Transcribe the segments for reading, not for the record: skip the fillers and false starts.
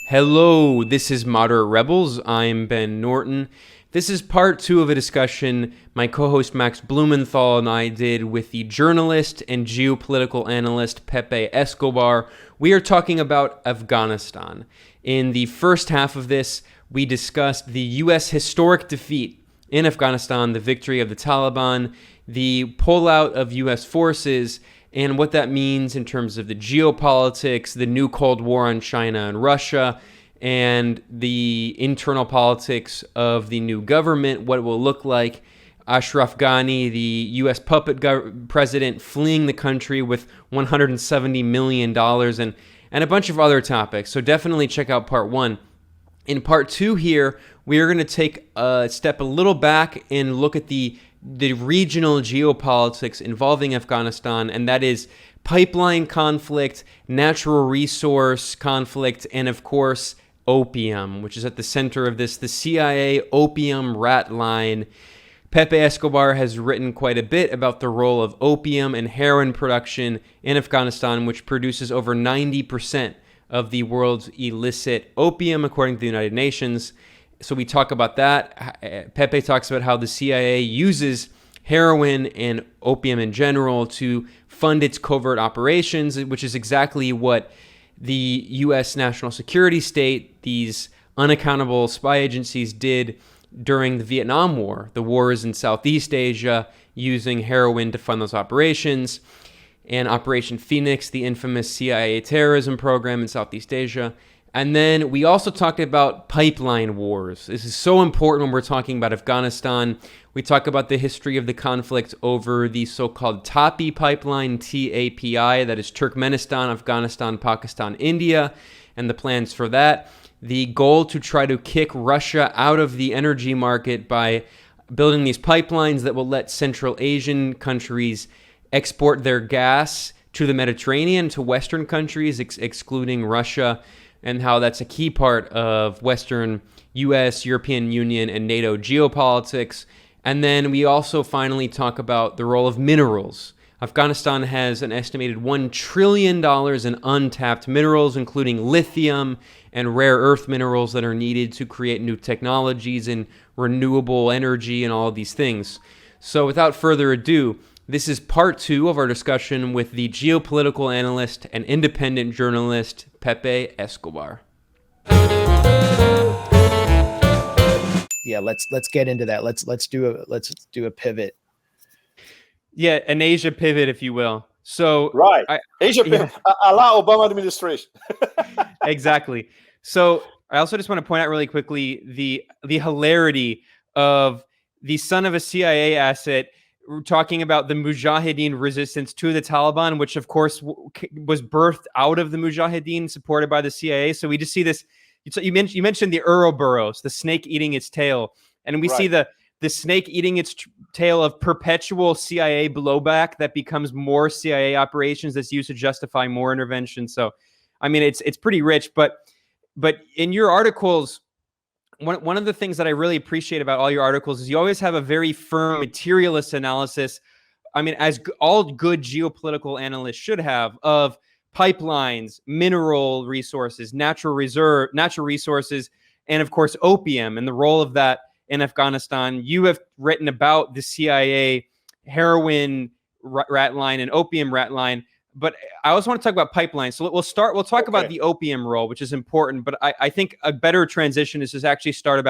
Hello, this is Moderate Rebels. I'm Ben Norton. This is part two of a discussion my co-host Max Blumenthal and I did with the journalist and geopolitical analyst Pepe Escobar. We are talking about Afghanistan. In the first half of this, we discussed the U.S. historic defeat in Afghanistan, the victory of the Taliban, the pullout of U.S. forces, and what that means in terms of the geopolitics, the new Cold War on China and Russia, and the internal politics of the new government, what it will look like. Ashraf Ghani, the U.S. puppet president, fleeing the country with $170 million and a bunch of other topics. So definitely check out part one. In part two here, we are going to take a step a little back and look at the regional geopolitics involving Afghanistan, and that is pipeline conflict, natural resource conflict, and of course, opium, which is at the center of this, the CIA opium ratline. Pepe Escobar has written quite a bit about the role of opium and heroin production in Afghanistan, which produces over 90% of the world's illicit opium, according to the United Nations. So we talk about that. Pepe talks about how the CIA uses heroin and opium in general to fund its covert operations, which is exactly what the U.S. national security state, these unaccountable spy agencies, did during the Vietnam War. The wars in Southeast Asia, using heroin to fund those operations, and Operation Phoenix, the infamous CIA terrorism program in Southeast Asia. And then we also talked about pipeline wars. This is so important when we're talking about Afghanistan. We talk about the history of the conflict over the so-called TAPI pipeline, TAPI, that is Turkmenistan, Afghanistan, Pakistan, India, and the plans for that. The goal to try to kick Russia out of the energy market by building these pipelines that will let Central Asian countries export their gas to the Mediterranean, to Western countries, excluding Russia, and how that's a key part of Western U.S., European Union, and NATO geopolitics. And then we also finally talk about the role of minerals. Afghanistan has an estimated $1 trillion in untapped minerals, including lithium and rare earth minerals that are needed to create new technologies and renewable energy and all of these things. So without further ado, this is part two of our discussion with the geopolitical analyst and independent journalist Pepe Escobar. Yeah, let's get into that. Let's do a pivot. Yeah, an Asia pivot, if you will. So right, Asia pivot, a la Obama administration. Exactly. So I also just want to point out really quickly the hilarity of the son of a CIA asset talking about the Mujahideen resistance to the Taliban, which of course was birthed out of the Mujahideen supported by the CIA. So we just see this. So you mentioned the Ouroboros, the snake eating its tail, and we see the snake eating its tail of perpetual CIA blowback that becomes more CIA operations that's used to justify more intervention. So, I mean, it's pretty rich. But in your articles, one of the things that I really appreciate about all your articles is you always have a very firm materialist analysis. I mean, as all good geopolitical analysts should have, of pipelines, mineral resources, natural resources, and of course, opium and the role of that in Afghanistan. You have written about the CIA heroin ratline and opium ratline, but I also want to talk about pipelines. So we'll talk about the opium role, which is important, but I think a better transition is to actually start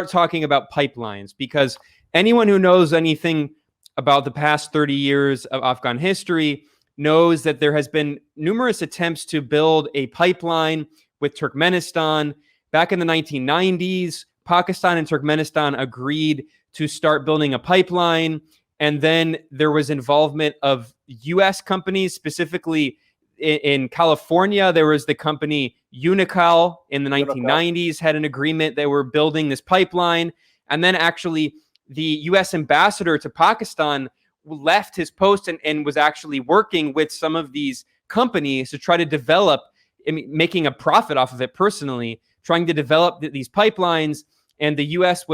talking about pipelines, because anyone who knows anything about the past 30 years of Afghan history knows that there has been numerous attempts to build a pipeline with Turkmenistan. Back in the 1990s, Pakistan and Turkmenistan agreed to start building a pipeline. And then there was involvement of U.S. companies, specifically in California. There was the company Unocal in the 1990s, had an agreement. They were building this pipeline. And then actually the U.S. ambassador to Pakistan left his post and was actually working with some of these companies to try to develop, making a profit off of it personally, trying to develop these pipelines. And the U.S.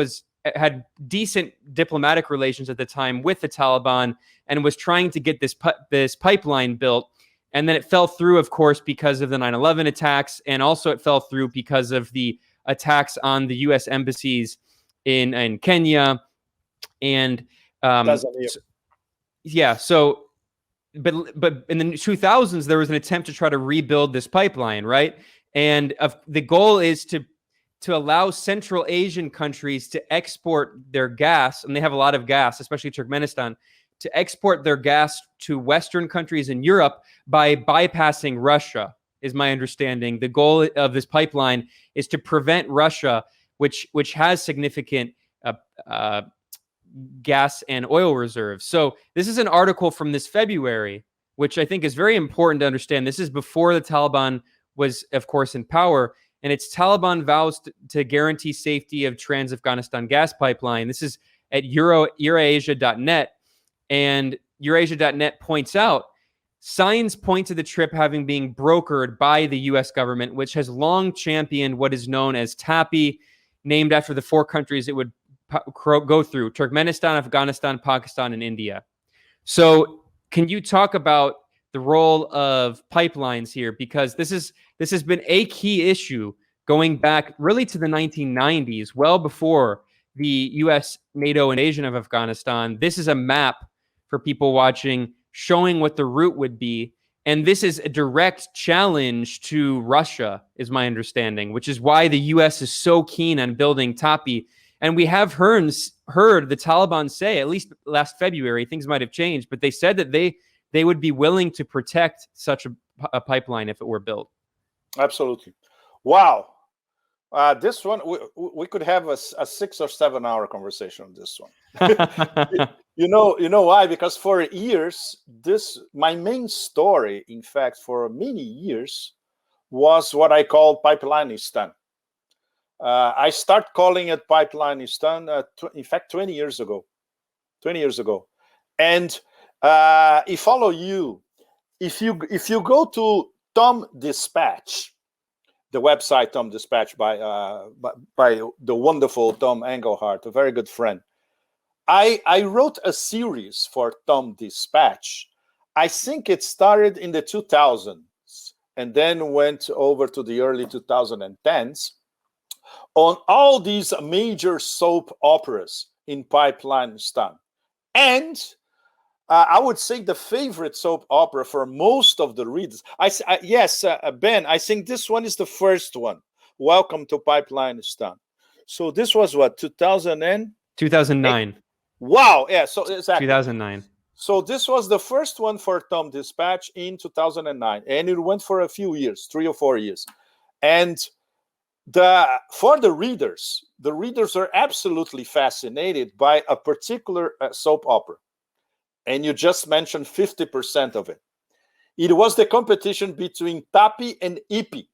had decent diplomatic relations at the time with the Taliban and was trying to get this pipeline built. And then it fell through, of course, because of the 9/11 attacks. And also it fell through because of the attacks on the U.S. embassies in Kenya. And Tanzania. so but in the 2000s, there was an attempt to try to rebuild this pipeline, right? And the goal is to allow Central Asian countries to export their gas, and they have a lot of gas, especially Turkmenistan, to export their gas to Western countries in Europe by bypassing Russia, is my understanding. The goal of this pipeline is to prevent Russia, which has significant gas and oil reserves. So this is an article from this February, which I think is very important to understand. This is before the Taliban was, of course, in power. And it's Taliban vows to guarantee safety of Trans-Afghanistan gas pipeline. This is at Eurasia.net. And Eurasia.net points out, signs point to the trip having been brokered by the U.S. government, which has long championed what is known as TAPI, named after the 4 countries it would go through: Turkmenistan, Afghanistan, Pakistan, and India. So can you talk about the role of pipelines here? Because this has been a key issue going back really to the 1990s, well before the U.S. NATO invasion of Afghanistan. This is a map for people watching showing what the route would be. And this is a direct challenge to Russia, is my understanding, which is why the U.S. is so keen on building TAPI. And we have heard the Taliban say, at least last February, things might have changed, but they said that they would be willing to protect such a pipeline if it were built. Absolutely. Wow. This one, we could have a 6 or 7 hour conversation on this one. You know why? Because for years, my main story, in fact, for many years, was what I call Pipelineistan. I start calling it Pipelineistan, in fact, 20 years ago. And if you go to Tom Dispatch, the website Tom Dispatch by the wonderful Tom Engelhardt, a very good friend, I wrote a series for Tom Dispatch. I think it started in the 2000s and then went over to the early 2010s on all these major soap operas in Pipelineistan. And I would say the favorite soap opera for most of the readers. Ben, I think this one is the first one. Welcome to Pipelineistan. So this was what, 2009. Wow, yeah, so exactly. 2009. So this was the first one for Tom Dispatch in 2009. And it went for a few years, 3 or 4 years. And for the readers are absolutely fascinated by a particular soap opera. And you just mentioned 50% of it. It was the competition between TAPI and IPI,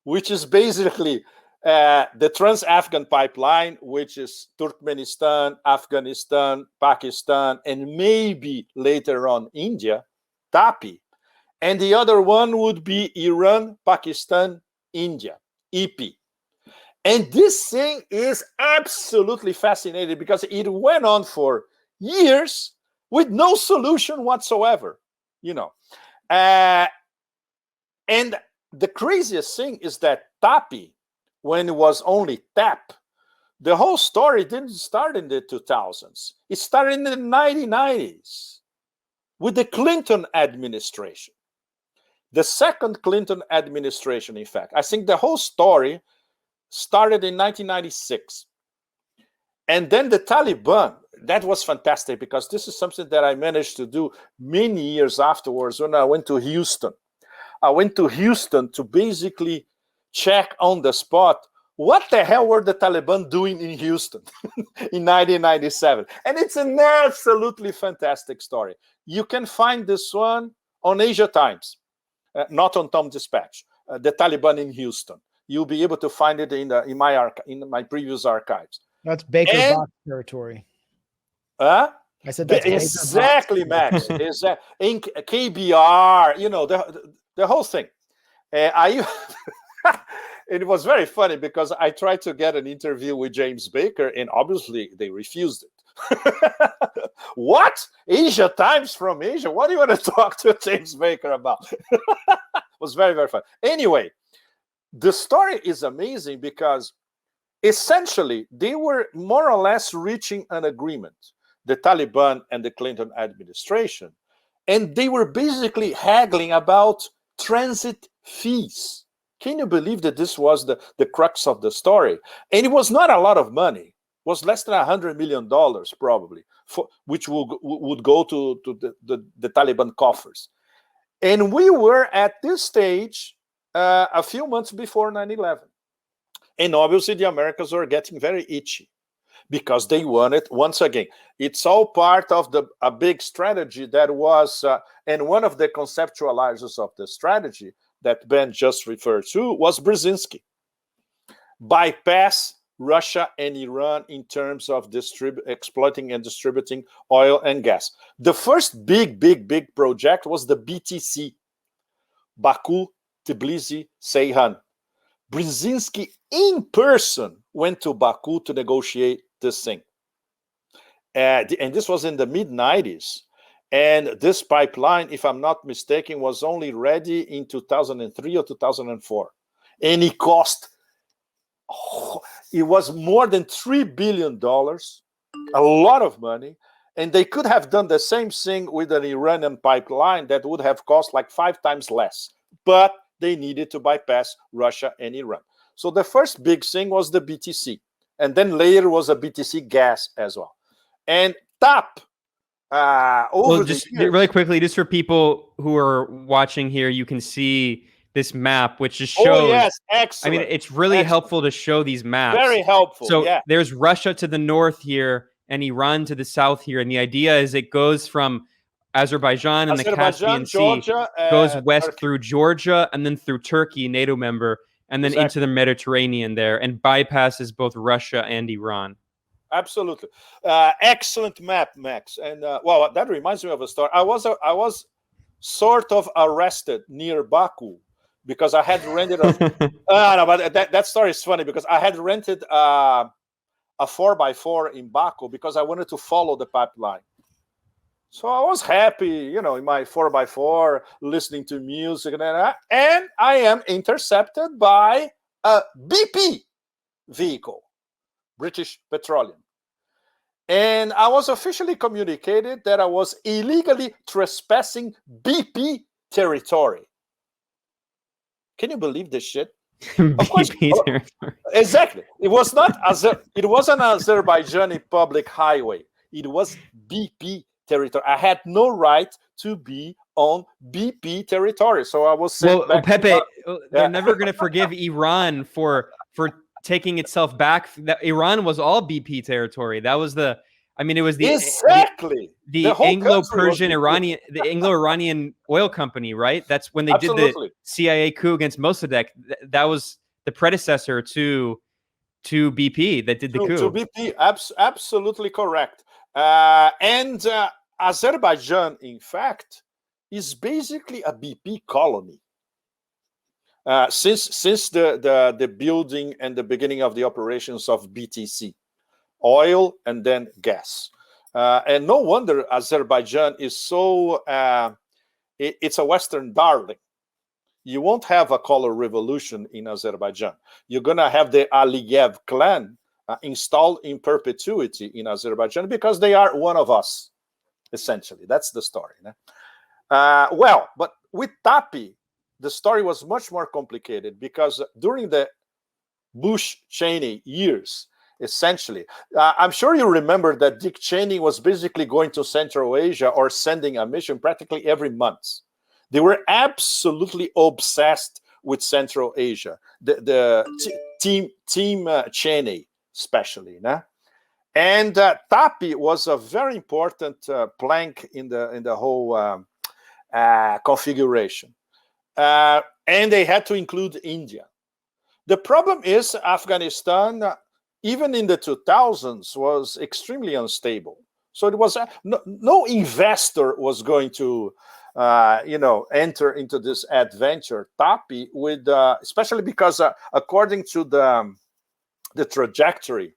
which is basically the Trans-Afghan pipeline, which is Turkmenistan, Afghanistan, Pakistan, and maybe later on India, TAPI. And the other one would be Iran, Pakistan, India, IPI. And this thing is absolutely fascinating because it went on for years with no solution whatsoever, And the craziest thing is that TAPI, when it was only TAP, the whole story didn't start in the 2000s. It started in the 1990s with the Clinton administration. The second Clinton administration, in fact. I think the whole story started in 1996. And then the Taliban, that was fantastic because this is something that I managed to do many years afterwards when I went to Houston. I went to Houston to basically check on the spot what the hell were the Taliban doing in Houston in 1997. And it's an absolutely fantastic story. You can find this one on Asia Times, not on Tom Dispatch, the Taliban in Houston. You'll be able to find it in my previous archives. That's Baker Box territory. Huh? I said that's exactly, Max. Is in KBR? The whole thing. It was very funny because I tried to get an interview with James Baker, and obviously they refused What? Asia Times from Asia? What do you want to talk to James Baker about? It was very, very fun. Anyway, the story is amazing because essentially they were more or less reaching an agreement, the Taliban and the Clinton administration, and they were basically haggling about transit fees. Can you believe that this was the crux of the story? And it was not a lot of money. It was less than $100 million probably, which would go to the Taliban coffers. And we were at this stage a few months before 9/11. And obviously the Americans were getting very itchy because they wanted, once again, it's all part of a big strategy that was, and one of the conceptualizers of the strategy that Ben just referred to was Brzezinski. Bypass Russia and Iran in terms of exploiting and distributing oil and gas. The first big project was the BTC, Baku, Tbilisi, Ceyhan. Brzezinski in person went to Baku to negotiate this thing. And this was in the mid-90s. And this pipeline, if I'm not mistaken, was only ready in 2003 or 2004. And it cost, it was more than $3 billion, a lot of money. And they could have done the same thing with an Iranian pipeline that would have cost like 5 times less. But they needed to bypass Russia and Iran. So the first big thing was the BTC. And then later was a BTC gas as well. And TAP, really quickly, just for people who are watching here, you can see this map, which just shows. Oh, yes, excellent. I mean, it's really helpful to show these maps. Very helpful. So there's Russia to the north here and Iran to the south here. And the idea is it goes from Azerbaijan and the Caspian Sea, Georgia, goes west Turkey. Through Georgia and then through Turkey, NATO member, and then into the Mediterranean there, and bypasses both Russia and Iran. Absolutely. Excellent map, Max. And well, that reminds me of a story. I was sort of arrested near Baku because I had rented no, but that story is funny because I had rented a 4x4 in Baku because I wanted to follow the pipeline. So I was happy, in my 4x4, listening to music, and I am intercepted by a BP vehicle, British Petroleum. And I was officially communicated that I was illegally trespassing BP territory. Can you believe this shit? Of course, territory. Exactly. It was not it wasn't an Azerbaijani public highway. It was BP territory. I had no right to be on BP territory, so I was sent back. Pepe, they're never going to forgive Iran for taking itself back. That Iran was all BP territory. That was it was the Anglo-Persian Iranian, the Anglo-Iranian oil company, right? That's when they did the CIA coup against Mossadegh. That was the predecessor to BP that did the coup. To BP, absolutely correct. And Azerbaijan, in fact, is basically a BP colony. Since the building and the beginning of the operations of BTC, oil and then gas. And no wonder Azerbaijan is so, it's a Western darling. You won't have a color revolution in Azerbaijan. You're going to have the Aliyev clan installed in perpetuity in Azerbaijan because they are one of us, essentially. That's the story. Well, but with TAPI, the story was much more complicated because during the Bush-Cheney years, essentially, I'm sure you remember that Dick Cheney was basically going to Central Asia or sending a mission practically every month. They were absolutely obsessed with Central Asia, the team Cheney especially. And TAPI was a very important plank in the whole configuration. And they had to include India. The problem is Afghanistan, even in the 2000s, was extremely unstable. So it was no investor was going to, enter into this adventure, TAPI, with especially because according to the trajectory,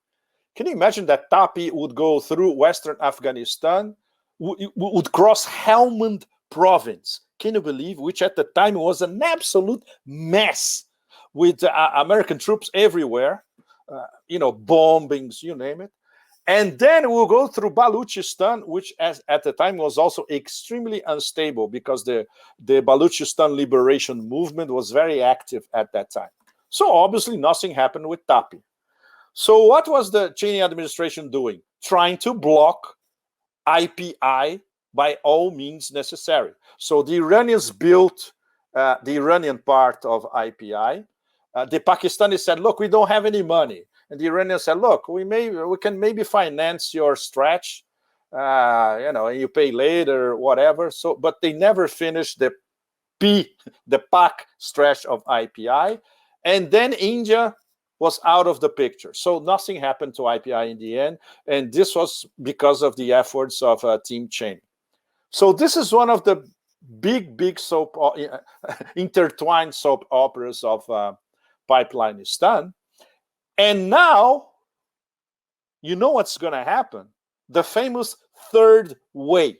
Can you imagine that Tapi would go through Western Afghanistan, would cross Helmand province? Can you believe? Which at the time was an absolute mess with American troops everywhere, bombings, you name it. And then we'll go through Balochistan, which at the time was also extremely unstable because the Balochistan liberation movement was very active at that time. So obviously nothing happened with Tapi. So what was the Cheney administration doing? Trying to block IPI by all means necessary. So the Iranians built the Iranian part of IPI. The Pakistanis said, look, we don't have any money. And the Iranians said, look, we can maybe finance your stretch, and you pay later, whatever. So, but they never finished the PAC stretch of IPI. And then India was out of the picture. So nothing happened to IPI in the end. And this was because of the efforts of Team Cheney. So this is one of the big intertwined soap operas of Pipelineistan. And now, you know what's going to happen? The famous third way.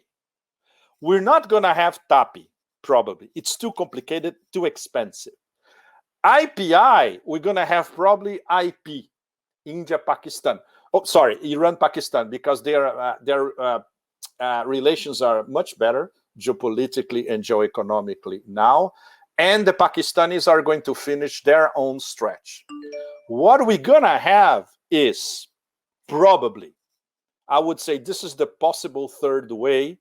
We're not going to have Tapi, probably. It's too complicated, too expensive. IPI, we're going to have probably IP, India, Pakistan. Oh, sorry, Iran, Pakistan, because their relations are much better geopolitically and geoeconomically now. And the Pakistanis are going to finish their own stretch. What we're going to have is probably, I would say this is the possible third way,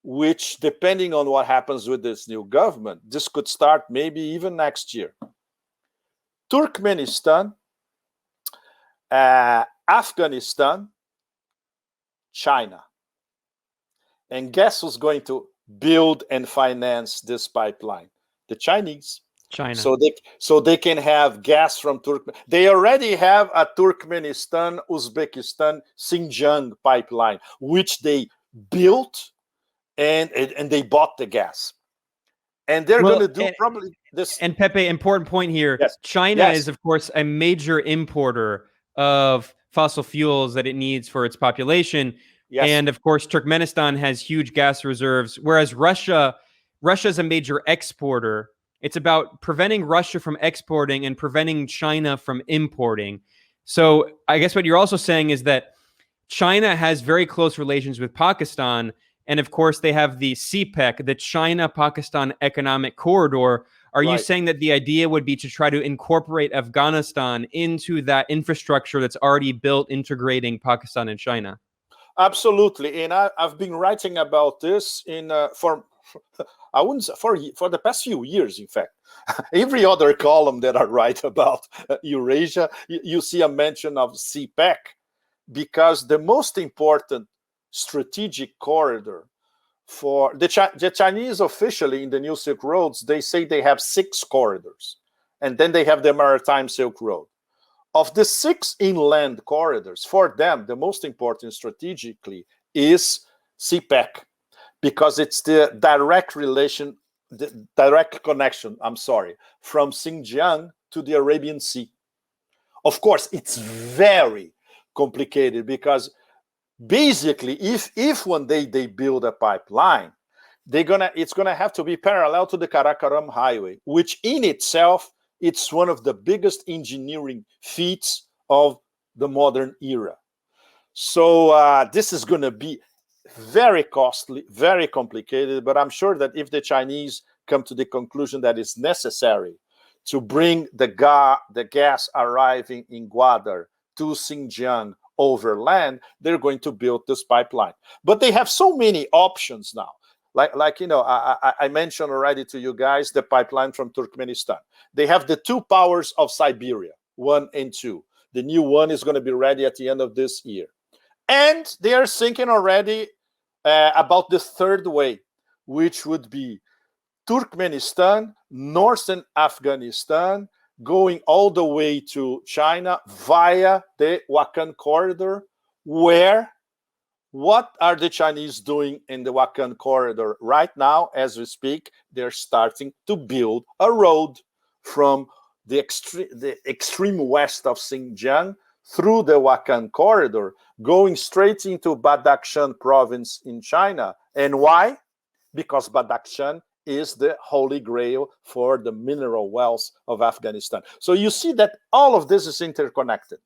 which depending on what happens with this new government, this could start maybe even next year. Turkmenistan, Afghanistan, China. And guess who's going to build and finance this pipeline? The Chinese. China. So they can have gas from Turkmenistan. They already have a Turkmenistan, Uzbekistan, Xinjiang pipeline, which they built and they bought the gas. And they're going to do probably this. And Pepe, important point here. Yes. China is, of course, a major importer of fossil fuels that it needs for its population. Yes. And of course, Turkmenistan has huge gas reserves, whereas Russia is a major exporter. It's about preventing Russia from exporting and preventing China from importing. So I guess what you're also saying is that China has very close relations with Pakistan. And of course, they have the CPEC, the China-Pakistan Economic Corridor. Are you saying that the idea would be to try to incorporate Afghanistan into that infrastructure that's already built, integrating Pakistan and China? Absolutely. And I've been writing about this for the past few years, in fact. Every other column that I write about Eurasia, you see a mention of CPEC, because the most important strategic corridor for the Chinese officially in the New Silk Roads, they say they have 6 corridors, and then they have the Maritime Silk Road. Of the 6 inland corridors, for them, the most important strategically is CPEC, because it's the direct connection, from Xinjiang to the Arabian Sea. Of course, it's very complicated because basically, if one day they build a pipeline, it's gonna have to be parallel to the Karakoram Highway, which in itself, it's one of the biggest engineering feats of the modern era. So this is going to be very costly, very complicated, but I'm sure that if the Chinese come to the conclusion that it's necessary to bring the gas arriving in Gwadar to Xinjiang overland, they're going to build this pipeline. But they have so many options now. I mentioned already to you guys the pipeline from Turkmenistan. They have the 2 powers of Siberia, 1 and 2. The new one is going to be ready at the end of this year. And they are thinking already about the third way, which would be Turkmenistan, northern Afghanistan, going all the way to China via the Wakhan corridor, where what are the Chinese doing in the Wakhan corridor right now? As we speak, they're starting to build a road from the extreme west of Xinjiang through the Wakhan corridor, going straight into Badakhshan province in China. And why? Because Badakhshan is the holy grail for the mineral wealth of Afghanistan. So you see that all of this is interconnected.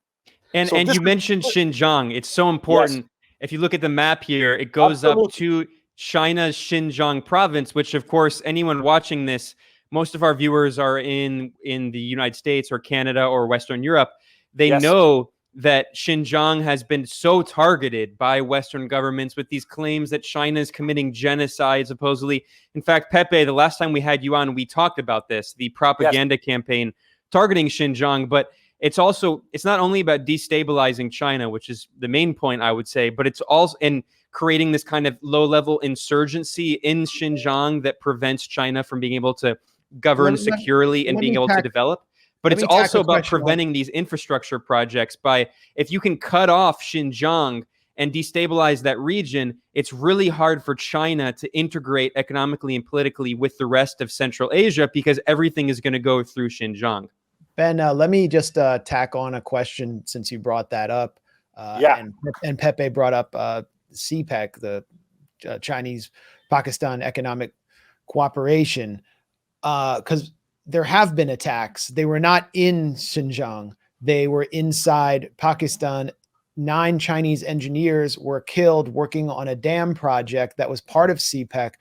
And So you mentioned Xinjiang. It's so important. Yes, If you look at the map here, it goes up absolutely. to China's Xinjiang province, which, of course, anyone watching this, most of our viewers are in the United States or Canada or Western Europe. They Yes. know that Xinjiang has been so targeted by Western governments with these claims that China is committing genocide, supposedly. In fact, Pepe, the last time we had you on, we talked about this, the propaganda campaign targeting Xinjiang, but it's not only about destabilizing China, which is the main point, I would say, but it's also in creating this kind of low-level insurgency in Xinjiang that prevents China from being able to govern securely and being able to develop. But it's also about preventing these infrastructure projects by, if you can cut off Xinjiang and destabilize that region, it's really hard for China to integrate economically and politically with the rest of Central Asia because everything is going to go through Xinjiang. Ben, let me just tack on a question since you brought that up. And Pepe brought up CPEC, the Chinese Pakistan Economic Cooperation, because there have been attacks. They were not in Xinjiang. They were inside Pakistan. 9 Chinese engineers were killed working on a dam project that was part of CPEC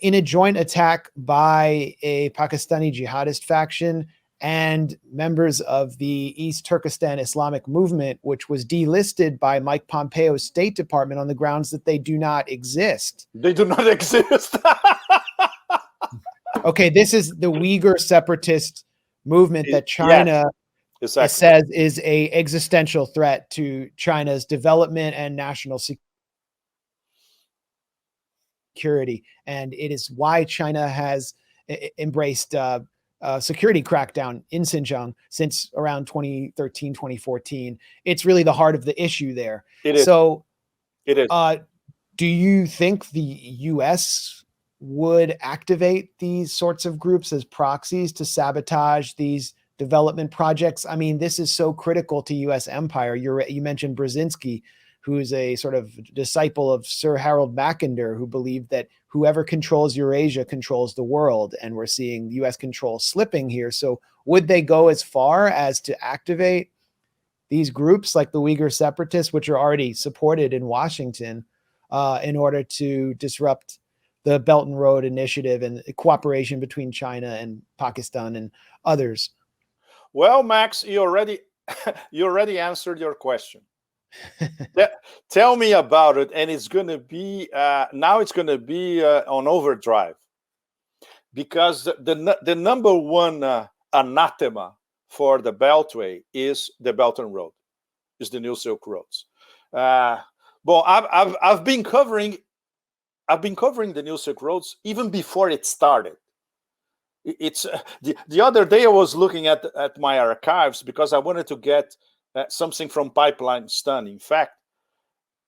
in a joint attack by a Pakistani jihadist faction and members of the East Turkestan Islamic movement, which was delisted by Mike Pompeo's State Department on the grounds that they do not exist. They do not exist. Okay, this is the Uyghur separatist movement that China says is a existential threat to China's development and national security. And it is why China has embraced security crackdown in Xinjiang since around 2013, 2014. It's really the heart of the issue there. It is. So it is. Do you think the U.S. would activate these sorts of groups as proxies to sabotage these development projects? I mean, this is so critical to U.S. empire. You mentioned Brzezinski, who is a sort of disciple of Sir Harold Mackinder, who believed that whoever controls Eurasia controls the world. And we're seeing U.S. control slipping here. So would they go as far as to activate these groups like the Uyghur separatists, which are already supported in Washington, in order to disrupt the Belt and Road Initiative and cooperation between China and Pakistan and others? Well, Max, you already answered your question. Tell me about it. And it's going to be now it's going to be on overdrive, because the number one anathema for the Beltway is the Belt and Road, is the New Silk Roads. Well, I've been covering the New Silk Roads even before it started. It's the other day I was looking at my archives because I wanted to get something from Pipeline Stun, in fact,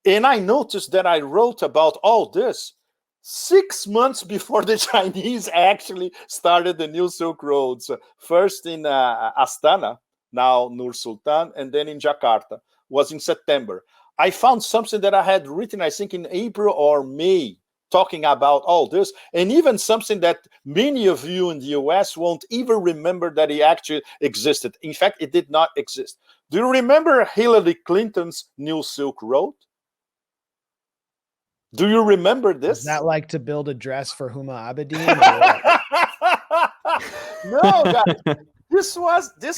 and I noticed that I wrote about all this 6 months before the Chinese actually started the New Silk Roads. First in Astana, now Nur Sultan, and then in Jakarta. Was in September. I found something that I had written, I think, in April or May, talking about all this, and even something that many of you in the US won't even remember that it actually existed. In fact, it did not exist. Do you remember Hillary Clinton's New Silk Road? Do you remember this? Is that like to build a dress for Huma Abedin? No, guys. This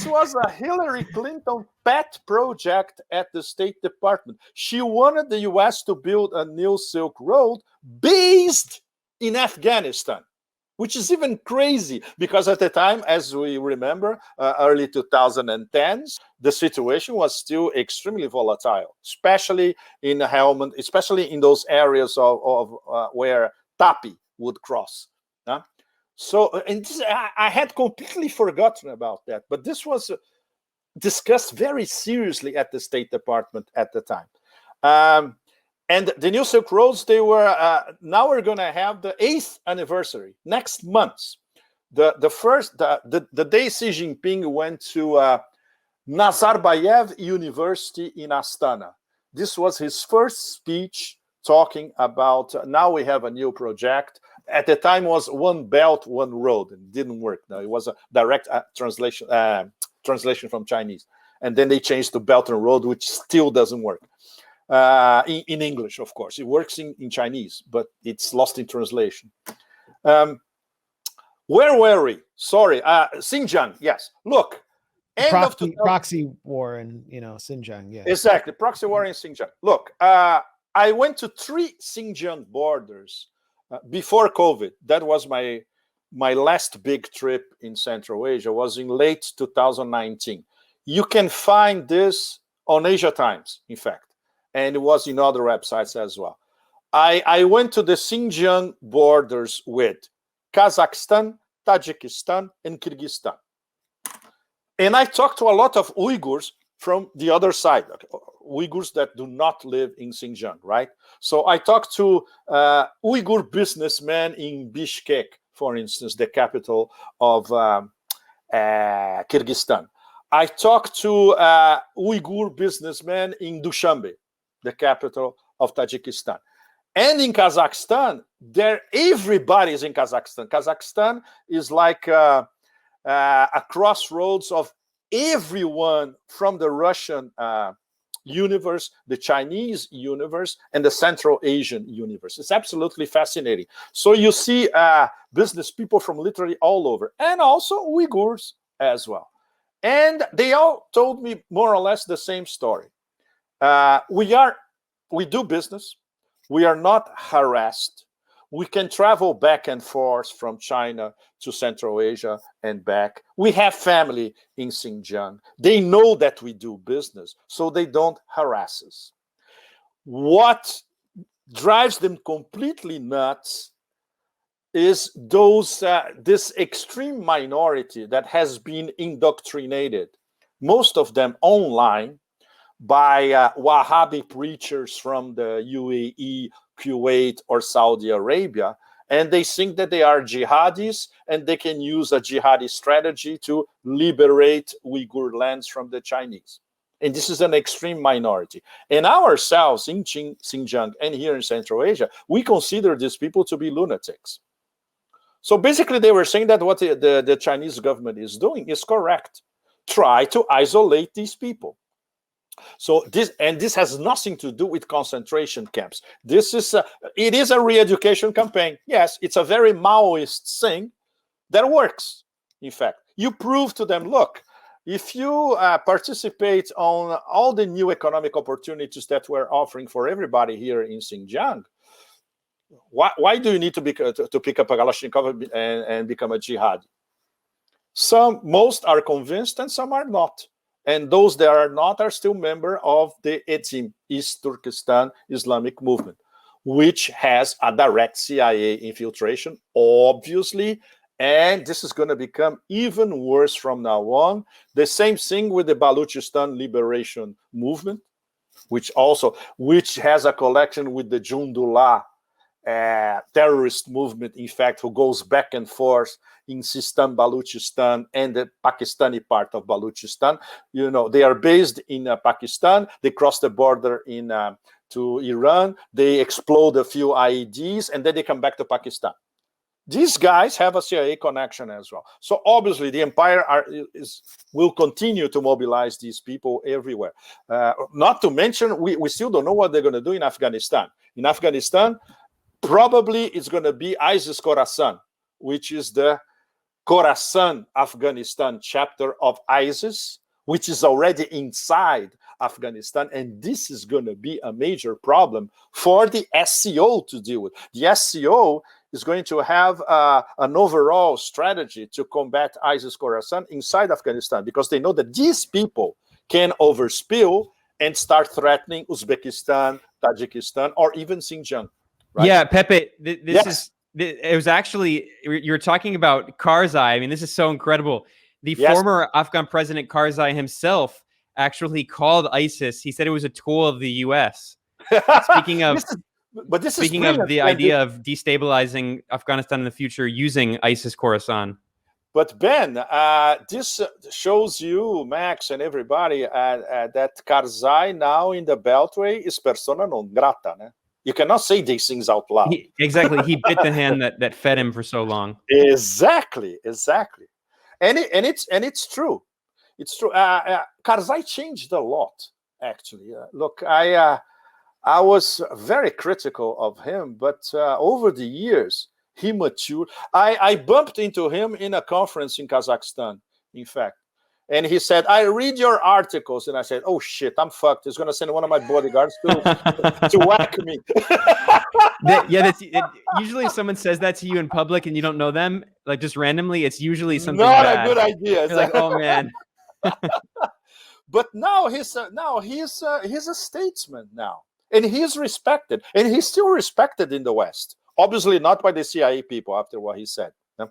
was a Hillary Clinton pet project at the State Department. She wanted the U.S. to build a New Silk Road based in Afghanistan, which is even crazy because at the time, as we remember, early 2010s, the situation was still extremely volatile, especially in Helmand, especially in those areas of where Tapi would cross. So, and I had completely forgotten about that, but this was discussed very seriously at the State Department at the time. And the New Silk Roads, they were, now we're going to have the 8th anniversary next month. The day Xi Jinping went to Nazarbayev University in Astana. This was his first speech talking about, now we have a new project. At the time was One Belt, One Road. It didn't work. No, it was a direct translation from Chinese. And then they changed to Belt and Road, which still doesn't work. In English, of course. It works in Chinese, but it's lost in translation. Where were we? Sorry. Xinjiang, yes. Look. Proxy war in Xinjiang, yeah. Exactly. Proxy war in Xinjiang. Look, I went to 3 Xinjiang borders before COVID. That was my last big trip in Central Asia, was in late 2019. You can find this on Asia Times, in fact, and it was in other websites as well. I went to the Xinjiang borders with Kazakhstan, Tajikistan, and Kyrgyzstan. And I talked to a lot of Uyghurs from the other side, Uyghurs that do not live in Xinjiang, right? So I talked to Uyghur businessmen in Bishkek, for instance, the capital of Kyrgyzstan. I talked to Uyghur businessmen in Dushanbe, the capital of Tajikistan. And in Kazakhstan, everybody is in Kazakhstan. Kazakhstan is like a crossroads of everyone from the Russian universe, the Chinese universe, and the Central Asian universe. It's absolutely fascinating. So you see business people from literally all over, and also Uyghurs as well. And they all told me more or less the same story. We do business. We are not harassed. We can travel back and forth from China to Central Asia and back. We have family in Xinjiang. They know that we do business, so they don't harass us. What drives them completely nuts is this extreme minority that has been indoctrinated, most of them online, by Wahhabi preachers from the UAE, Kuwait, or Saudi Arabia, and they think that they are jihadis and they can use a jihadi strategy to liberate Uyghur lands from the Chinese. And this is an extreme minority. And ourselves in Xinjiang and here in Central Asia, we consider these people to be lunatics. So basically they were saying that what the Chinese government is doing is correct. Try to isolate these people. So this has nothing to do with concentration camps. It is a re-education campaign. Yes, it's a very Maoist thing that works. In fact, you prove to them, look, if you participate on all the new economic opportunities that we're offering for everybody here in Xinjiang, why do you need to pick up a Kalashnikov and become a jihadi? Most are convinced and some are not. And those that are not are still members of the ETIM, East Turkestan Islamic Movement, which has a direct CIA infiltration, obviously. And this is going to become even worse from now on. The same thing with the Balochistan Liberation Movement, which has a connection with the Jundullah terrorist movement, in fact, who goes back and forth in Sistan, Balochistan, and the Pakistani part of Balochistan. You know, they are based in Pakistan. They cross the border to Iran. They explode a few IEDs, and then they come back to Pakistan. These guys have a CIA connection as well. So obviously, the empire will continue to mobilize these people everywhere. Not to mention, we still don't know what they're going to do in Afghanistan. In Afghanistan, probably it's going to be ISIS Khorasan, which is the Khorasan Afghanistan chapter of ISIS, which is already inside Afghanistan. And this is going to be a major problem for the SCO to deal with. The SCO is going to have an overall strategy to combat ISIS Khorasan inside Afghanistan, because they know that these people can overspill and start threatening Uzbekistan, Tajikistan, or even Xinjiang. Right? Yeah, Pepe, it was actually, you were talking about Karzai. I mean, this is so incredible. The former Afghan president Karzai himself actually called ISIS. He said it was a tool of the U.S. Speaking of the idea of destabilizing Afghanistan in the future using ISIS Khorasan. But Ben, this shows you, Max, and everybody, that Karzai now in the Beltway is persona non grata. Ne? You cannot say these things out loud. Exactly. He bit the hand that fed him for so long. Exactly. And it's true. It's true. Karzai changed a lot, actually. Look, I was very critical of him, but over the years, he matured. I bumped into him in a conference in Kazakhstan, in fact. And he said, I read your articles. And I said, oh, shit, I'm fucked. He's going to send one of my bodyguards to whack me. Usually if someone says that to you in public and you don't know them, like just randomly, it's usually something not bad. A good idea. You're like, oh, man. But now he's a statesman now. And he's respected. And he's still respected in the West. Obviously not by the CIA people after what he said. No?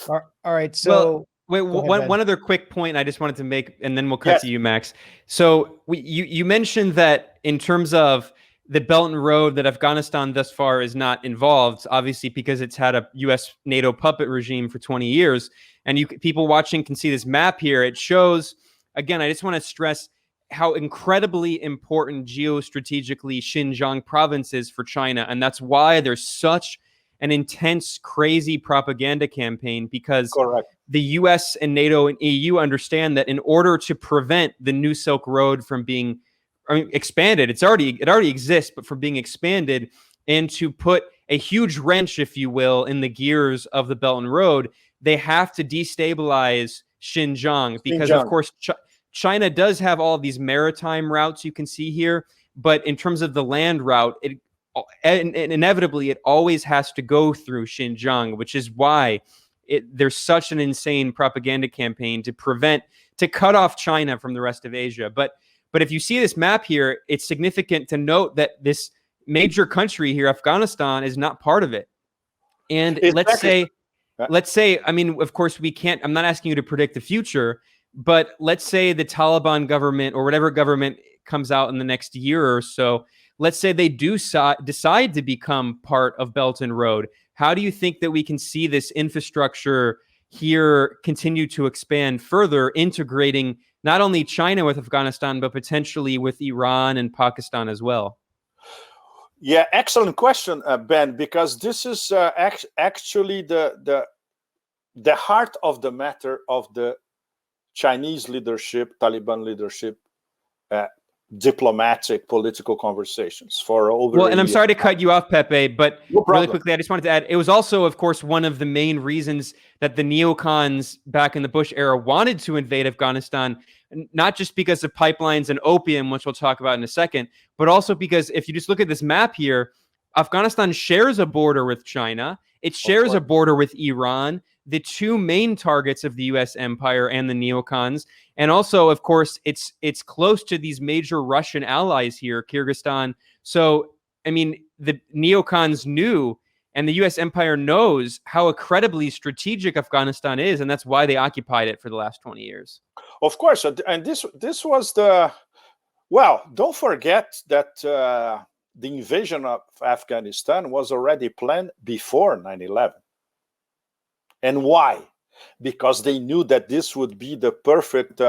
All right. So wait, one other quick point I just wanted to make, and then we'll cut to you, Max. So you mentioned that in terms of the Belt and Road, that Afghanistan thus far is not involved, obviously because it's had a U.S. NATO puppet regime for 20 years. And people watching can see this map here. It shows, again, I just want to stress how incredibly important geostrategically Xinjiang province is for China. And that's why there's such an intense, crazy propaganda campaign, because the US and NATO and EU understand that in order to prevent the New Silk Road from being expanded, it already exists, but from being expanded, and to put a huge wrench, if you will, in the gears of the Belt and Road, they have to destabilize Xinjiang, because of course China does have all these maritime routes you can see here, but in terms of the land route, inevitably it always has to go through Xinjiang, which is why there's such an insane propaganda campaign to cut off China from the rest of Asia. But if you see this map here, it's significant to note that this major country here, Afghanistan, is not part of it. And let's say, I mean, of course we can't, I'm not asking you to predict the future, but let's say the Taliban government or whatever government comes out in the next year or so, let's say they do decide to become part of Belt and Road. How do you think that we can see this infrastructure here continue to expand further, integrating not only China with Afghanistan, but potentially with Iran and Pakistan as well? Yeah, excellent question, Ben, because this is actually the heart of the matter of the Chinese leadership, Taliban leadership, diplomatic, political conversations for over. Well, and I'm sorry to cut you off, Pepe, but really quickly, I just wanted to add, it was also, of course, one of the main reasons that the neocons back in the Bush era wanted to invade Afghanistan, not just because of pipelines and opium, which we'll talk about in a second, but also because if you just look at this map here, Afghanistan shares a border with China. It shares a border with Iran, the two main targets of the U.S. empire and the neocons. And also, of course, it's close to these major Russian allies here, Kyrgyzstan. So, I mean, the neocons knew, and the U.S. empire knows, how incredibly strategic Afghanistan is, and that's why they occupied it for the last 20 years. Of course, and this was the... Well, don't forget that the invasion of Afghanistan was already planned before 9/11. And why? Because they knew that this would be the perfect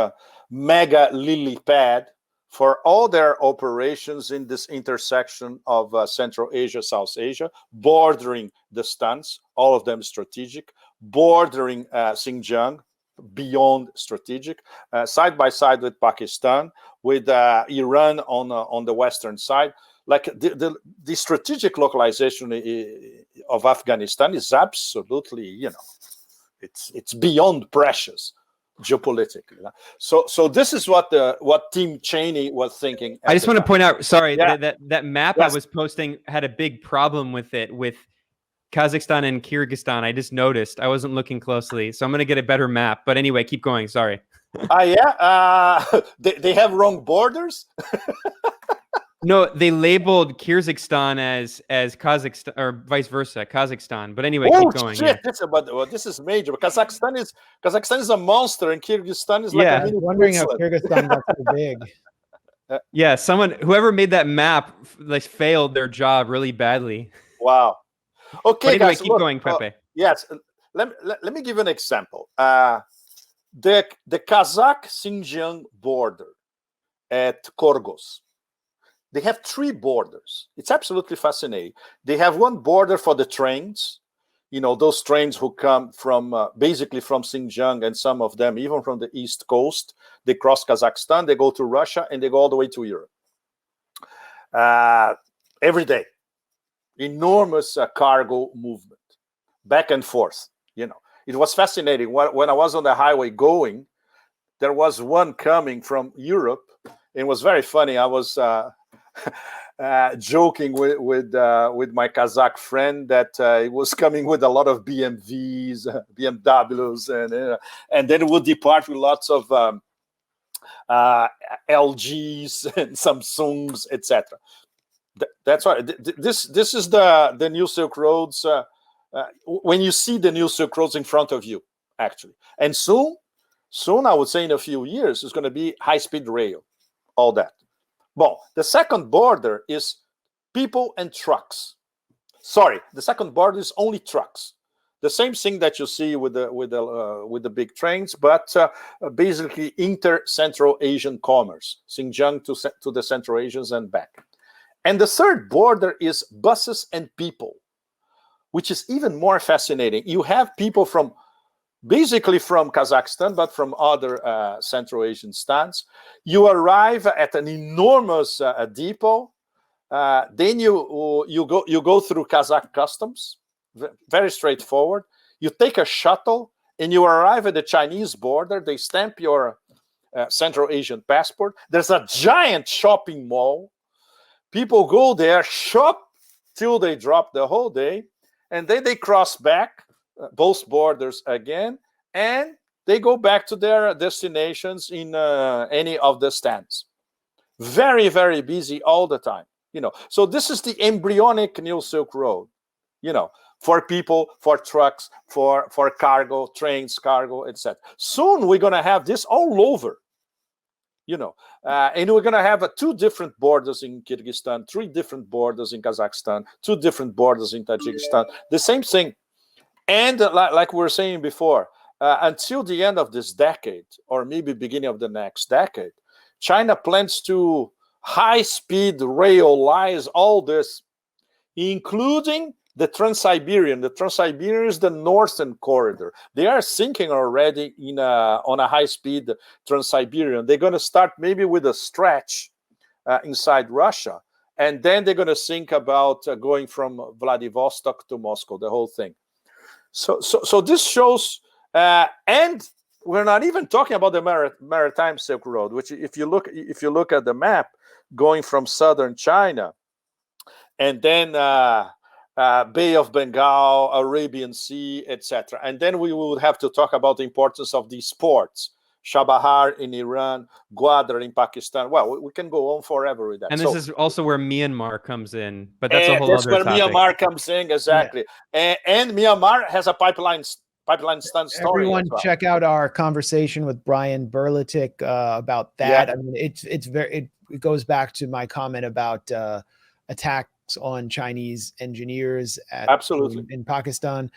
mega lily pad for all their operations in this intersection of Central Asia, South Asia, bordering the Stans, all of them strategic, bordering Xinjiang, beyond strategic, side by side with Pakistan, with Iran on the western side. Like the strategic localization of Afghanistan is absolutely, it's beyond precious geopolitically. So this is what Team Cheney was thinking. I just want to point out, sorry, that map I was posting had a big problem with it, with Kazakhstan and Kyrgyzstan. I just noticed. I wasn't looking closely, so I'm going to get a better map. But anyway, keep going. Sorry. They have wrong borders. No, they labeled Kyrgyzstan as Kazakhstan, or vice versa, Kazakhstan. But anyway, keep going. Shit, yeah. This is major. Kazakhstan is a monster, and Kyrgyzstan is like a mini. I'm wondering how Kyrgyzstan got so big. Yeah, whoever made that map failed their job really badly. Wow. Okay, but anyway, guys, keep going, Pepe. Yes, let me give you an example. The Kazakh Xinjiang border at Korgos. They have 3 borders. It's absolutely fascinating. They have one border for the trains, those trains who come from basically from Xinjiang, and some of them even from the East Coast. They cross Kazakhstan, they go to Russia, and they go all the way to Europe. Every day. Enormous cargo movement, back and forth. It was fascinating. When I was on the highway going, there was one coming from Europe. It was very funny. I was joking with my Kazakh friend that it was coming with a lot of BMWs, BMWs, and then it would depart with lots of LGs and Samsungs, etc. That's why this is the new Silk Roads. When you see the new Silk Roads in front of you, actually, and soon I would say in a few years, it's going to be high-speed rail, all that. Well, the second border is people and trucks. Sorry, the second border is only trucks. The same thing that you see with the big trains, but basically inter-Central Asian commerce, Xinjiang to the Central Asians and back. And the third border is buses and people, which is even more fascinating. You have people basically from Kazakhstan, but from other Central Asian states. You arrive at an enormous depot. Then you go through Kazakh customs, very straightforward. You take a shuttle and you arrive at the Chinese border. They stamp your Central Asian passport. There's a giant shopping mall. People go there, shop till they drop the whole day, and then they cross back both borders again, and they go back to their destinations in any of the stands. Very, very busy all the time. So this is the embryonic New Silk Road, for people, for trucks, for cargo, trains, cargo, etc. Soon we're going to have this all over. And we're going to have 2 different borders in Kyrgyzstan, 3 different borders in Kazakhstan, 2 different borders in Tajikistan. The same thing. And like we were saying before, until the end of this decade, or maybe beginning of the next decade, China plans to high-speed railize all this, including the Trans-Siberian. The Trans-Siberian is the northern corridor. They are thinking already on a high-speed Trans-Siberian. They're going to start maybe with a stretch inside Russia, and then they're going to think about going from Vladivostok to Moscow, the whole thing. So this shows, and we're not even talking about the maritime Silk Road, which if you look at the map, going from southern China, and then Bay of Bengal, Arabian Sea, etc. And then we would have to talk about the importance of these ports. Chabahar in Iran, Gwadar in Pakistan. Well, we can go on forever with that. And this is also where Myanmar comes in, but that's a whole other topic. That's where Myanmar comes in, exactly. Yeah. And Myanmar has a pipeline story. Everyone, check out our conversation with Brian Berlitic about that. Yeah. I mean, it goes back to my comment about attacks on Chinese engineers in Pakistan.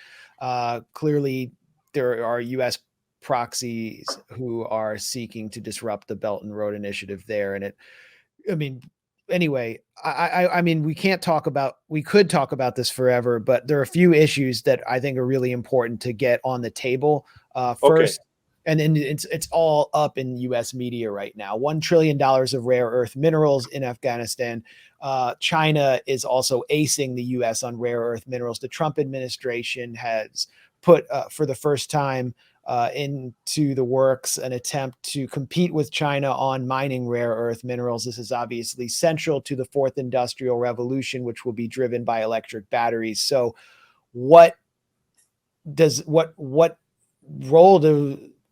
Clearly, there are U.S. proxies who are seeking to disrupt the Belt and Road Initiative there. And anyway, I mean, we could talk about this forever, but there are a few issues that I think are really important to get on the table. First, and it's all up in U.S. media right now. $1 trillion of rare earth minerals in Afghanistan. China is also acing the U.S. on rare earth minerals. The Trump administration has put, for the first time, into the works an attempt to compete with China on mining rare earth minerals. This is obviously central to the 4th Industrial Revolution, which will be driven by electric batteries. So what role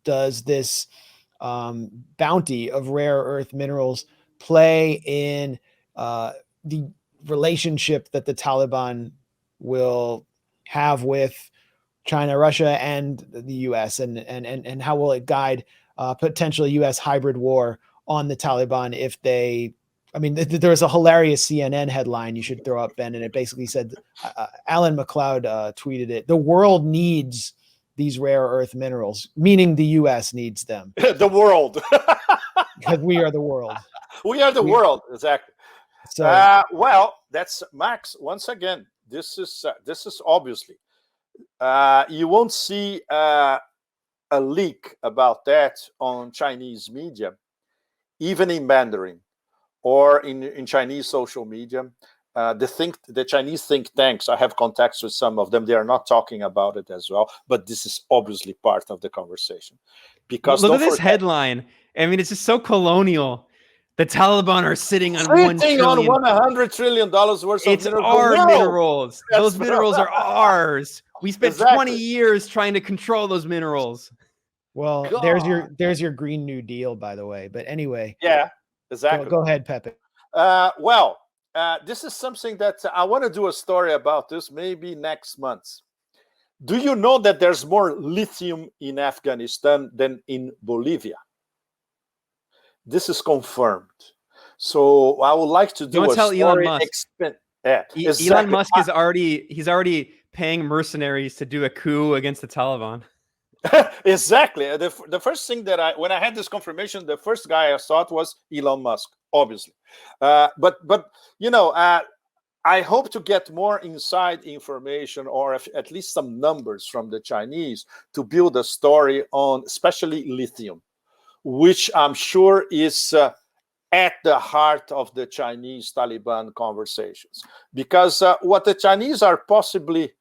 does this bounty of rare earth minerals play in the relationship that the Taliban will have with China, Russia, and the U.S., and how will it guide potential U.S. hybrid war on the Taliban if they? I mean, there was a hilarious CNN headline you should throw up, Ben, and it basically said, Alan McLeod tweeted it: "The world needs these rare earth minerals, meaning the U.S. needs them. The world. Because we are the world. We are the world, exactly. So, well, that's Max. Once again, this is obviously you won't see a leak about that on Chinese media, even in Mandarin or in Chinese social media. The Chinese think tanks, I have contacts with some of them. They are not talking about it as well, but this is obviously part of the conversation. Because look at this headline. I mean, it's just so colonial. The Taliban are sitting on $1 $100 trillion worth of it's minerals. Our minerals. Those minerals are ours. We spent 20 years trying to control those minerals. Well, there's your Green New Deal, by the way. But anyway. Yeah, exactly. Go ahead, Pepe. This is something that I want to do a story about this maybe next month. Do you know that there's more lithium in Afghanistan than in Bolivia? This is confirmed. So I would like to do Don't tell story. Elon Musk. Exactly. Elon Musk is already paying mercenaries to do a coup against the Taliban. Exactly. The first thing that when I had this confirmation, the first guy I thought was Elon Musk, obviously. But I hope to get more inside information or at least some numbers from the Chinese to build a story on especially lithium, which I'm sure is at the heart of the Chinese Taliban conversations. Because what the Chinese are possibly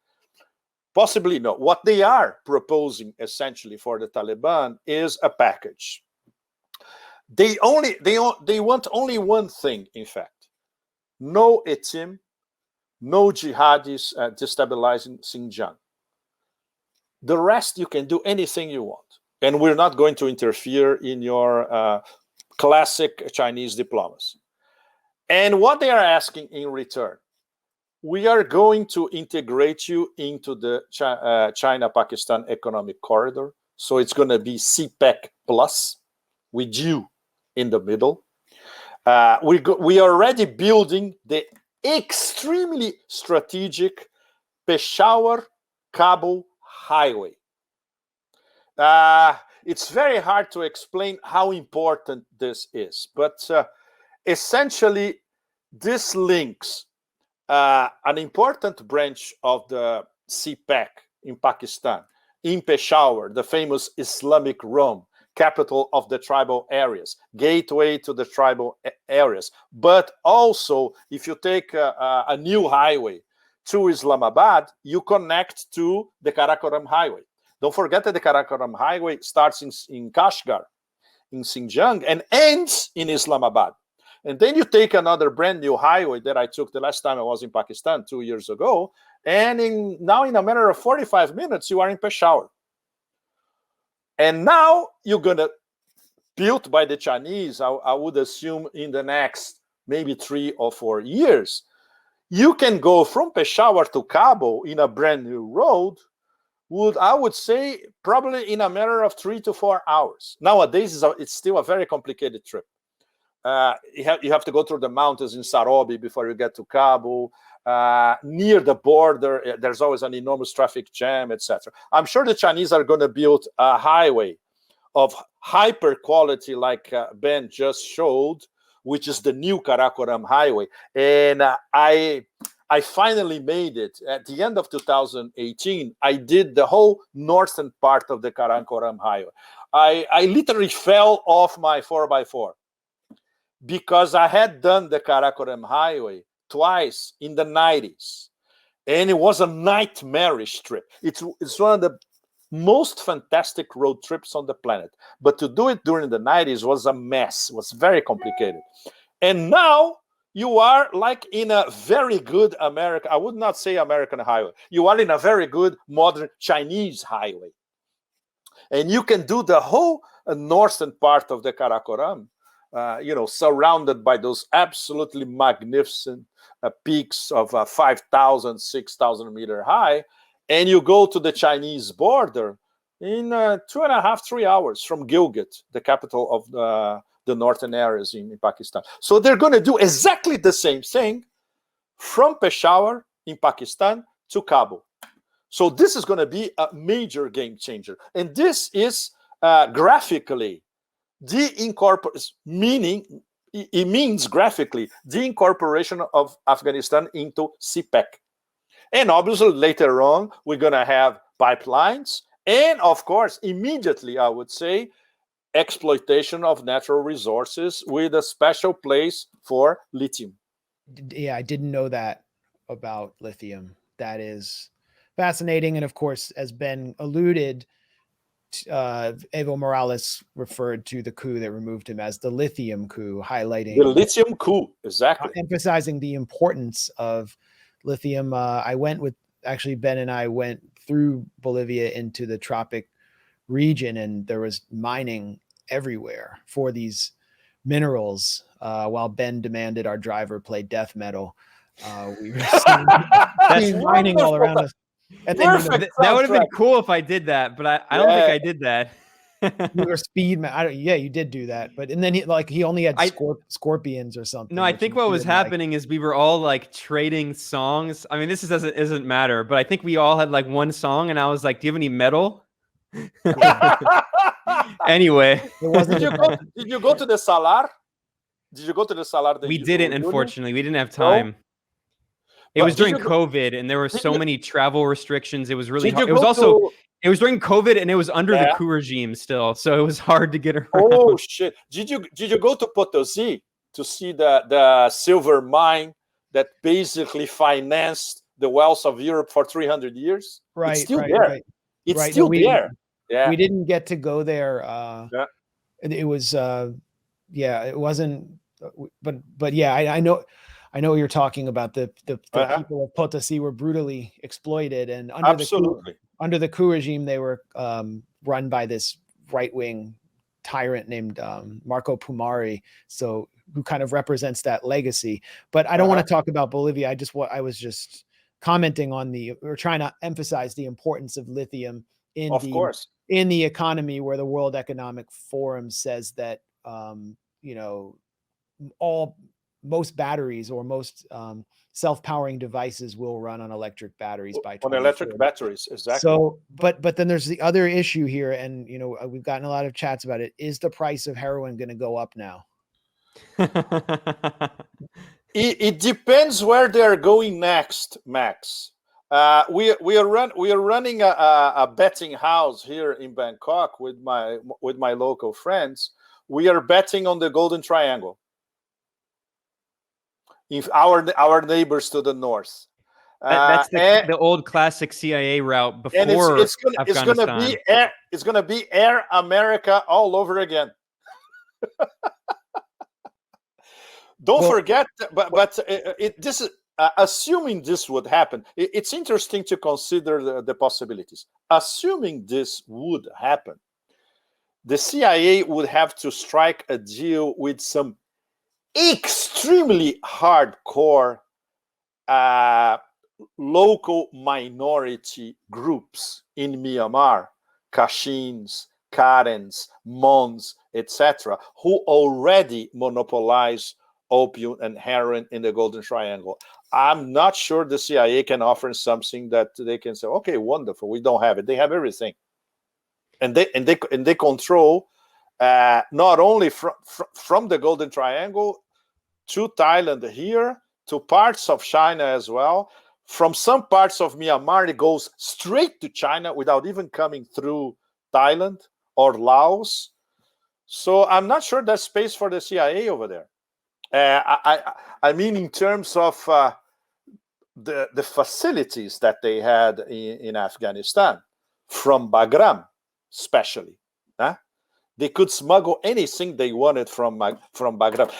no, what they are proposing essentially for the Taliban is a package. They want only one thing, in fact: no etim, no jihadis destabilizing Xinjiang. The rest, you can do anything you want, and we're not going to interfere in your classic Chinese diplomacy. And what they are asking in return: we are going to integrate you into the China-Pakistan economic corridor. So it's going to be CPEC plus with you in the middle. We are already building the extremely strategic Peshawar-Kabul highway. It's very hard to explain how important this is, but essentially this links an important branch of the CPEC in Pakistan, in Peshawar, the famous Islamic Rome, capital of the tribal areas, gateway to the tribal areas. But also, if you take a new highway to Islamabad, you connect to the Karakoram Highway. Don't forget that the Karakoram Highway starts in Kashgar, in Xinjiang, and ends in Islamabad. And then you take another brand new highway that I took the last time I was in Pakistan 2 years ago, and now in a matter of 45 minutes, you are in Peshawar. And now you're going to, built by the Chinese, I would assume in the next maybe 3 or 4 years, you can go from Peshawar to Kabul in a brand new road, I would say probably in a matter of 3 to 4 hours. Nowadays, it's still a very complicated trip. You have to go through the mountains in Sarobi before you get to Kabul. Near the border, there's always an enormous traffic jam, etc. I'm sure the Chinese are going to build a highway of hyper quality like Ben just showed, which is the new Karakoram Highway. And I finally made it. At the end of 2018, I did the whole northern part of the Karakoram Highway. I literally fell off my 4x4. Because I had done the Karakoram Highway twice in the 90s. And it was a nightmarish trip. It's one of the most fantastic road trips on the planet. But to do it during the 90s was a mess. It was very complicated. And now you are like in a very good I would not say American highway. You are in a very good modern Chinese highway. And you can do the whole northern part of the Karakoram, surrounded by those absolutely magnificent peaks of 5,000, 6,000 meter high. And you go to the Chinese border in 2.5, 3 hours from Gilgit, the capital of the northern areas in Pakistan. So they're going to do exactly the same thing from Peshawar in Pakistan to Kabul. So this is going to be a major game changer. And this is graphically meaning it means graphically the incorporation of Afghanistan into CPEC. And obviously later on, we're going to have pipelines and, of course, immediately, I would say, exploitation of natural resources with a special place for lithium. Yeah, I didn't know that about lithium. That is fascinating. And of course, as Ben alluded, Evo Morales referred to the coup that removed him as the lithium coup, highlighting the lithium coup, exactly, emphasizing the importance of lithium. Actually, Ben and I went through Bolivia into the tropic region, and there was mining everywhere for these minerals. While Ben demanded our driver play death metal, we were seeing mining all around us. And then, that would have been cool if I did that, but I don't think I did that. You were speed man. Yeah, you did do that, but and then he only had scorpions or something. No, I think what was happening is we were all like trading songs. I mean, this doesn't matter, but I think we all had like one song, and I was like, "Do you have any metal?" Anyway, did you go to the Salar? Did you go to the Salar? We didn't, unfortunately. We didn't have time. It was during COVID, and there were so many travel restrictions. It was really hard. It was during COVID, and it was under the coup regime still, so it was hard to get around. Oh shit! Did you go to Potosí to see the silver mine that basically financed the wealth of Europe for 300 years? Right, it's still right, there. Right. It's still there. Yeah, we didn't get to go there. It was it wasn't. But yeah, I know what you're talking about. The people of Potosí were brutally exploited, and under the coup regime, they were run by this right-wing tyrant named Marco Pumari, who kind of represents that legacy. But I don't want to talk about Bolivia. I was just commenting on we're trying to emphasize the importance of lithium in the economy, where the World Economic Forum says that most batteries or most self-powering devices will run on electric batteries by 2040. On electric batteries, exactly. So, but then there's the other issue here, and we've gotten a lot of chats about it. Is the price of heroin going to go up now? It depends where they're going next, Max. We are running a betting house here in Bangkok with my local friends. We are betting on the Golden Triangle. If our neighbors to the north, that's the old classic CIA route before Afghanistan. It's gonna be Air America all over again. Don't forget, but this is assuming this would happen. It's interesting to consider the possibilities. Assuming this would happen, the CIA would have to strike a deal with some extremely hardcore local minority groups in Myanmar, Kashins, Karens, Mons, etc., who already monopolize opium and heroin in the Golden Triangle. I'm not sure the CIA can offer something that they can say, okay, wonderful, we don't have it. They have everything, and they control not only from the Golden Triangle to Thailand here, to parts of China as well. From some parts of Myanmar, it goes straight to China without even coming through Thailand or Laos. So I'm not sure there's space for the CIA over there. I mean, in terms of the facilities that they had in Afghanistan, from Bagram especially. They could smuggle anything they wanted from Bagram.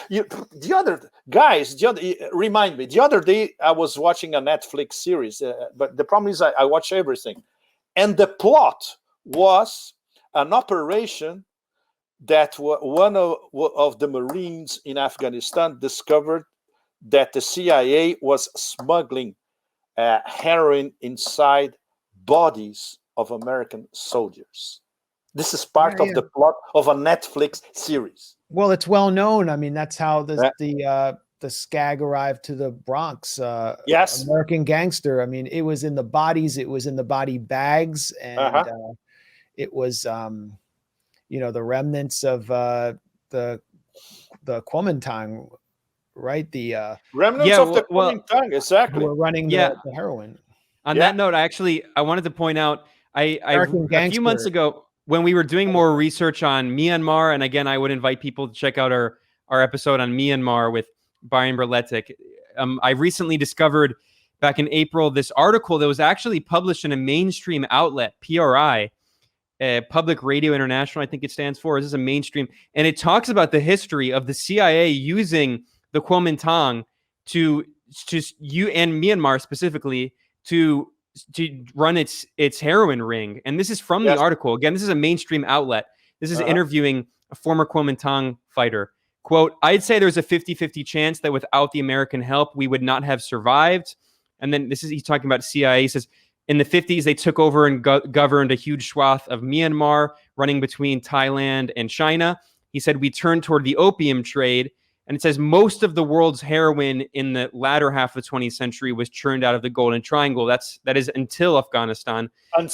Remind me, the other day I was watching a Netflix series, but the problem is I watch everything. And the plot was an operation that one of the Marines in Afghanistan discovered that the CIA was smuggling heroin inside bodies of American soldiers. This is part of the plot of a Netflix series. Well, it's well known. I mean, that's how the Skag arrived to the Bronx. Yes. American Gangster. I mean, it was in the bodies. It was in the body bags, and it was, the remnants of the Kuomintang, right? The remnants of the Kuomintang, exactly. Who were running the heroin. On that note, I wanted to point out, a few months ago, when we were doing more research on Myanmar, and again, I would invite people to check out our episode on Myanmar with Brian Berletic. I recently discovered back in April this article that was actually published in a mainstream outlet, PRI, Public Radio International, I think it stands for. This is a mainstream, and it talks about the history of the CIA using the Kuomintang and Myanmar specifically to run its heroin ring. And this is from the article. Again, this is a mainstream outlet. This is interviewing a former Kuomintang fighter. Quote, "I'd say there's a 50-50 chance that without the American help, we would not have survived." And then he's talking about CIA. He says, in the 50s, they took over and governed a huge swath of Myanmar, running between Thailand and China. He said, we turned toward the opium trade. And it says most of the world's heroin in the latter half of the 20th century was churned out of the Golden Triangle. That is until Afghanistan.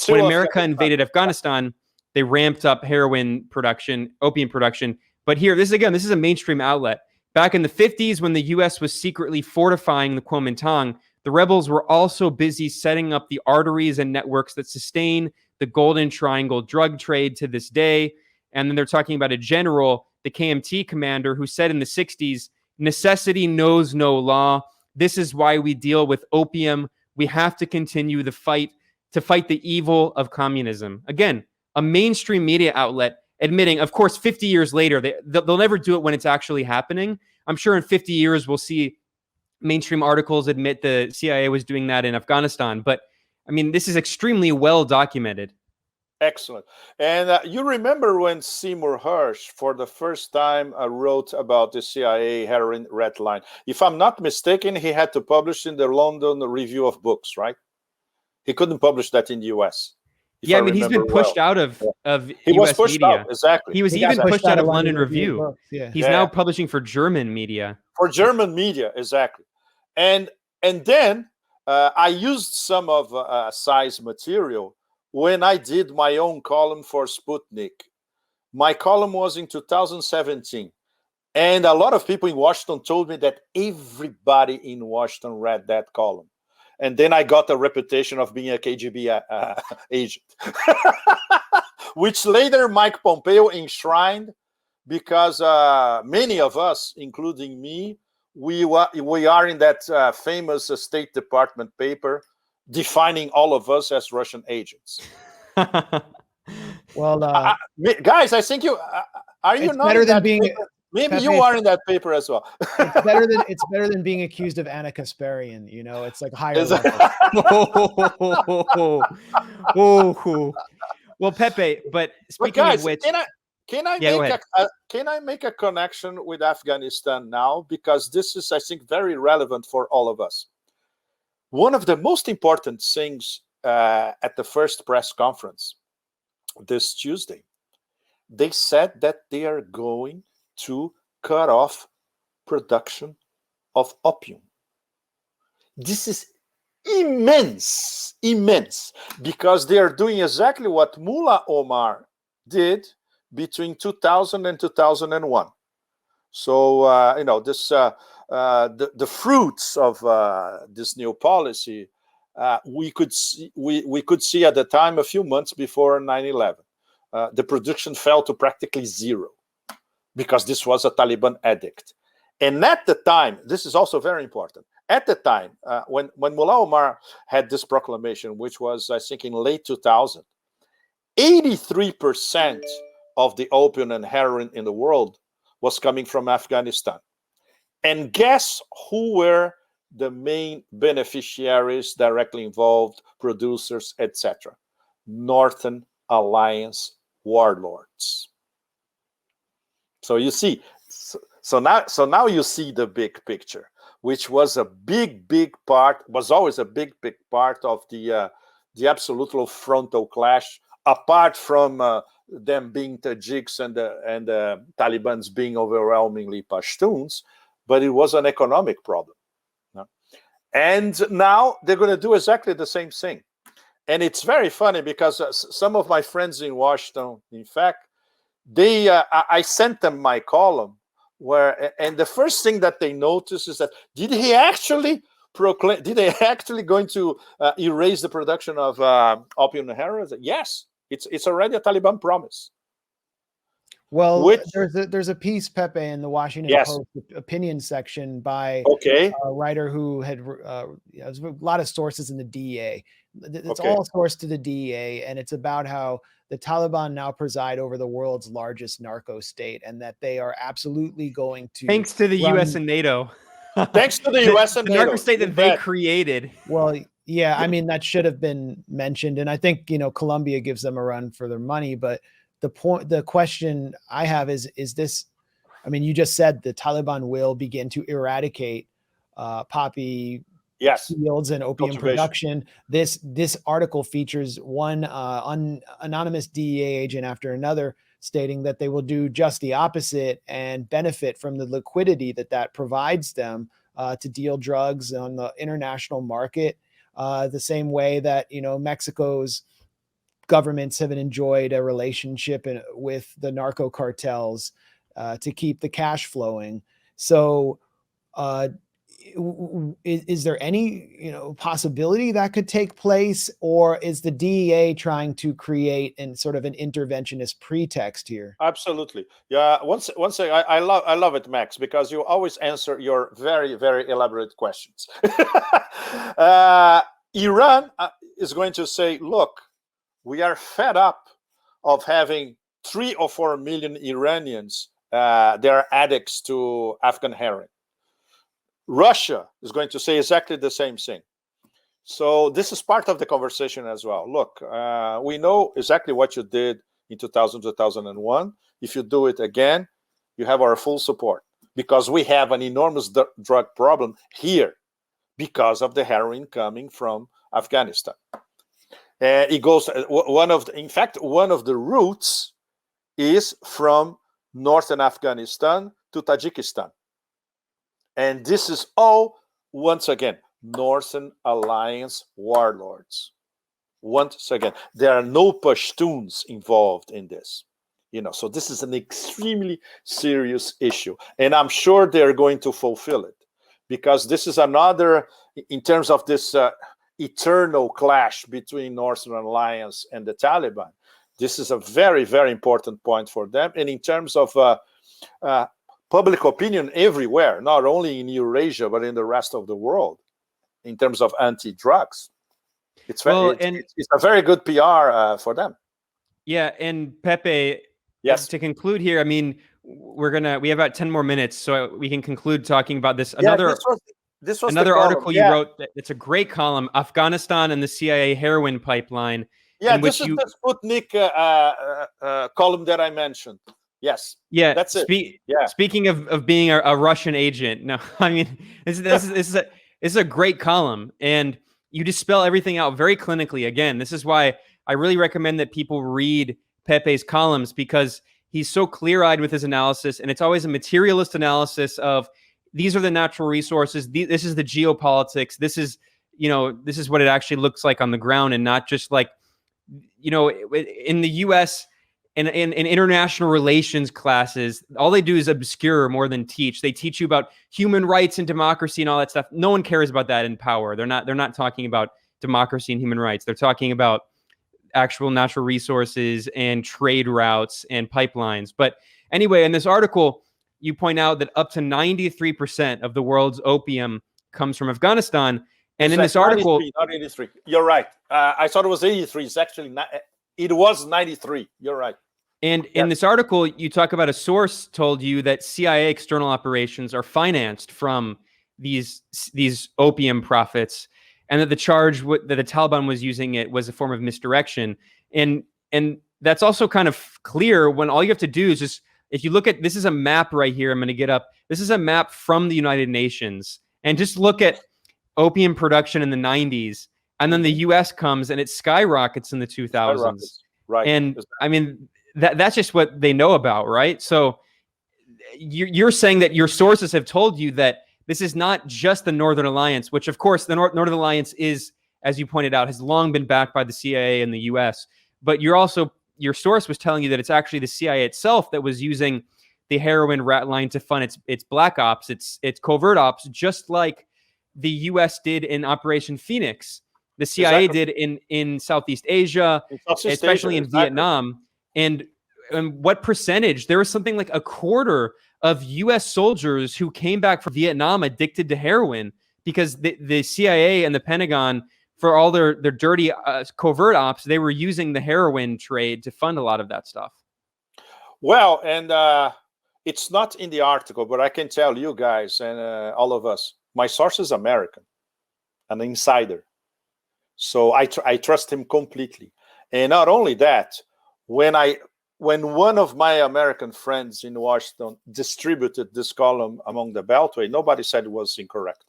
When America invaded Afghanistan, they ramped up opium production. But here, this is a mainstream outlet. Back in the 50s, when the U.S. was secretly fortifying the Kuomintang, the rebels were also busy setting up the arteries and networks that sustain the Golden Triangle drug trade to this day. And then they're talking about a general, the KMT commander, who said in the 60s, necessity knows no law. This is why we deal with opium. We have to continue the fight to fight the evil of communism. Again, a mainstream media outlet admitting, of course, 50 years later, they'll never do it when it's actually happening. I'm sure in 50 years, we'll see mainstream articles admit the CIA was doing that in Afghanistan. But I mean, this is extremely well documented. Excellent. And you remember when Seymour Hersh, for the first time, wrote about the CIA heroin ratline. If I'm not mistaken, he had to publish in the London Review of Books, right? He couldn't publish that in the US. Yeah, I mean, he's been pushed out of he US was pushed media. out, exactly. He was even pushed out of London Review. He's now publishing for German media. For German media, exactly. And then I used some of Sai's material when I did my own column for Sputnik. My column was in 2017. And a lot of people in Washington told me that everybody in Washington read that column. And then I got a reputation of being a KGB agent, which later Mike Pompeo enshrined, because many of us, including me, we are in that famous State Department paper defining all of us as Russian agents. Well, guys, I think you are you not better than being. Paper? Maybe you are in that paper as well. It's better than being accused of Anna Kasparian. You know, it's like higher level. Well, Pepe, but speaking of which, can I make a connection with Afghanistan now? Because this is, I think, very relevant for all of us. One of the most important things at the first press conference this Tuesday, they said that they are going to cut off production of opium. This is immense, because they are doing exactly what Mullah Omar did between 2000 and 2001. So, this the fruits of this new policy we could see at the time, a few months before 9/11. The production fell to practically zero, because this was a Taliban edict. And at the time, this is also very important, at the time, when Mullah Omar had this proclamation, which was, I think, in late 2000, 83% of the opium and heroin in the world was coming from Afghanistan. And guess who were the main beneficiaries, directly involved, producers, etc.? Northern Alliance warlords. So you see, so now you see the big picture, which was a big part, was always a big part of the absolute frontal clash, apart from them being Tajiks and the Talibans being overwhelmingly Pashtuns. but it was an economic problem. And now they're going to do exactly the same thing. And it's very funny because some of my friends in Washington, in fact, I sent them my column and the first thing that they noticed is that did they actually going to erase the production of opium and heroin? Yes, it's already a Taliban promise. Well, there's a piece, Pepe, in the Washington Post opinion section by a writer who had there's a lot of sources in the DEA. It's all sourced to the DEA, and it's about how the Taliban now preside over the world's largest narco state, and that they are absolutely going to, thanks to the U.S. and NATO. Thanks to the U.S. and the NATO. narco state that they created. Well, yeah, I mean, that should have been mentioned, and I think Colombia gives them a run for their money, but the question I have is this, I mean, you just said the Taliban will begin to eradicate poppy fields and opium production. This article features one anonymous DEA agent after another stating that they will do just the opposite and benefit from the liquidity that provides them to deal drugs on the international market, the same way that Mexico's governments have enjoyed a relationship with the narco cartels to keep the cash flowing. So is there any possibility that could take place, or is the DEA trying to create sort of an interventionist pretext here? Absolutely. Yeah. Once I love it, Max, because you always answer your very, very elaborate questions. Iran is going to say, look, we are fed up of having 3 or 4 million Iranians. They are addicts to Afghan heroin. Russia is going to say exactly the same thing. So this is part of the conversation as well. Look, we know exactly what you did in 2000, 2001. If you do it again, you have our full support, because we have an enormous drug problem here because of the heroin coming from Afghanistan. It goes one of the routes is from northern Afghanistan to Tajikistan, and this is all once again Northern Alliance warlords. Once again, there are no Pashtuns involved in this, So this is an extremely serious issue, and I'm sure they're going to fulfill it, because this is another in terms of this. Eternal clash between Northern Alliance and the Taliban. This is a very, very important point for them. And in terms of public opinion everywhere, not only in Eurasia, but in the rest of the world, in terms of anti-drugs, it's a very good PR for them. Yeah. And Pepe, to conclude here, I mean, we have about 10 more minutes, so we can conclude talking about this. This was another article you wrote. It's a great column, Afghanistan and the CIA heroin pipeline. Yeah, this is the Sputnik column that I mentioned. Yes. Yeah, that's it. Speaking of being a Russian agent, no, I mean this is a great column, and you dispel everything out very clinically. Again, this is why I really recommend that people read Pepe's columns, because he's so clear-eyed with his analysis, and it's always a materialist analysis of, these are the natural resources. This is the geopolitics. This is what it actually looks like on the ground, and not just like, in the U.S. and in international relations classes, all they do is obscure more than teach. They teach you about human rights and democracy and all that stuff. No one cares about that in power. They're not talking about democracy and human rights. They're talking about actual natural resources and trade routes and pipelines. But anyway, in this article, you point out that up to 93% of the world's opium comes from Afghanistan. And in this article, 93, not 83. You're right. I thought it was 83. It's actually it was 93. You're right. And in this article, you talk about a source told you that CIA external operations are financed from these opium profits, and that the charge that the Taliban was using it was a form of misdirection. And that's also kind of clear when all you have to do is just, if you look at, this is a map right here, I'm going to get up. This is a map from the United Nations. And just look at opium production in the 90s. And then the US comes and it skyrockets in the 2000s. Right. And I mean, that's just what they know about, right? So you're saying that your sources have told you that this is not just the Northern Alliance, which of course the Northern Alliance is, as you pointed out, has long been backed by the CIA and the US. But your source was telling you that it's actually the CIA itself that was using the heroin rat line to fund its black ops, its covert ops, just like the US did in Operation Phoenix. The CIA did in Southeast Asia, especially in Vietnam. And what percentage? There was something like a quarter of US soldiers who came back from Vietnam addicted to heroin because the CIA and the Pentagon, for all their dirty covert ops, they were using the heroin trade to fund a lot of that stuff. Well, and it's not in the article, but I can tell you guys and all of us, my source is American, an insider. So I trust him completely. And not only that, when one of my American friends in Washington distributed this column among the Beltway, nobody said it was incorrect.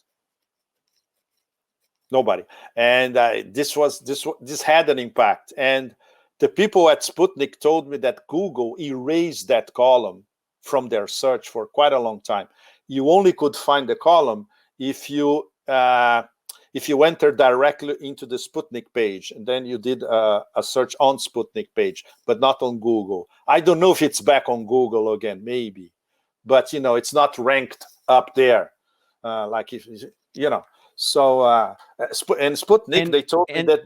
Nobody. And this had an impact. And the people at Sputnik told me that Google erased that column from their search for quite a long time. You only could find the column if you enter directly into the Sputnik page, and then you did a search on Sputnik page, but not on Google. I don't know if it's back on Google again, maybe, but it's not ranked up there, like if So and Sputnik, they told me that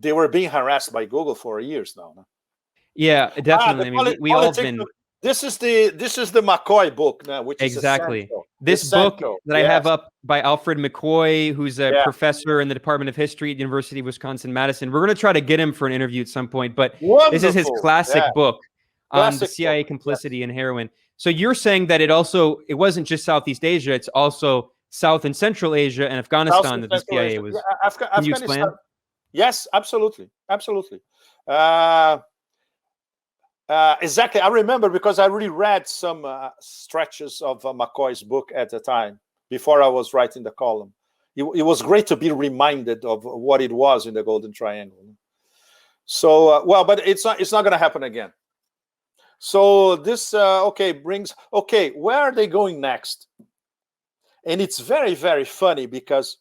they were being harassed by Google for years now. Yeah, definitely. We all been. This is the McCoy book now, which exactly. is essential. This book that I have up by Alfred McCoy, who's a professor in the Department of History at the University of Wisconsin-Madison. We're going to try to get him for an interview at some point, but This is his classic book on the CIA complicity in heroin. So you're saying that it wasn't just Southeast Asia, it's also South and Central Asia and Afghanistan that the CIA was. Can you explain? Yes, absolutely. Absolutely. Exactly. I remember because I really read some stretches of McCoy's book at the time before I was writing the column. It was great to be reminded of what it was in the Golden Triangle. So, but it's not going to happen again. So this, where are they going next? And it's very, very funny because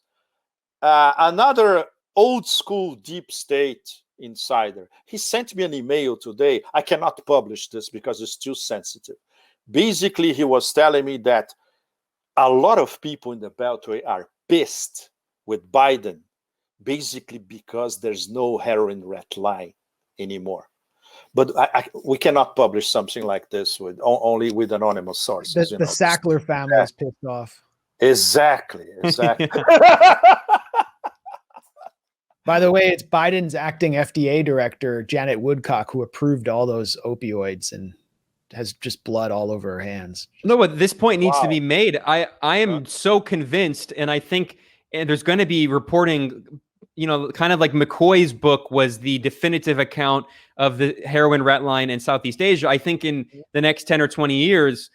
another old school deep state insider, he sent me an email today. I cannot publish this because it's too sensitive. Basically, he was telling me that a lot of people in the Beltway are pissed with Biden, basically because there's no heroin red line anymore. But we cannot publish something like this only with anonymous sources. The Sackler family is pissed off. Exactly. By the way, it's Biden's acting FDA director, Janet Woodcock, who approved all those opioids and has just blood all over her hands. No, but this point needs to be made. I am so convinced, and I think there's going to be reporting, kind of like McCoy's book was the definitive account of the heroin rat line in Southeast Asia. I think in the next 10 or 20 years,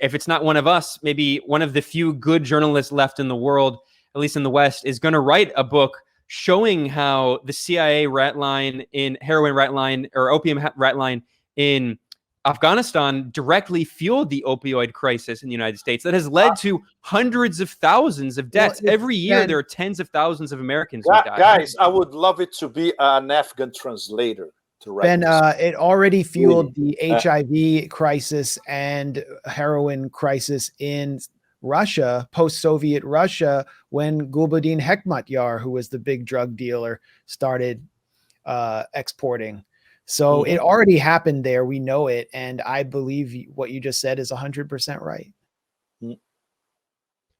if it's not one of us, maybe one of the few good journalists left in the world, at least in the West, is going to write a book showing how the CIA rat line in heroin rat line or opium rat line in Afghanistan directly fueled the opioid crisis in the United States that has led to hundreds of thousands of deaths. Every year, there are tens of thousands of Americans who die. Guys, I would love it to be an Afghan translator to write Ben, it already fueled the HIV crisis and heroin crisis in Russia, post-Soviet Russia, when Gulbuddin Hekmatyar, who was the big drug dealer, started exporting. So it already happened there. We know it. And I believe what you just said is 100% right.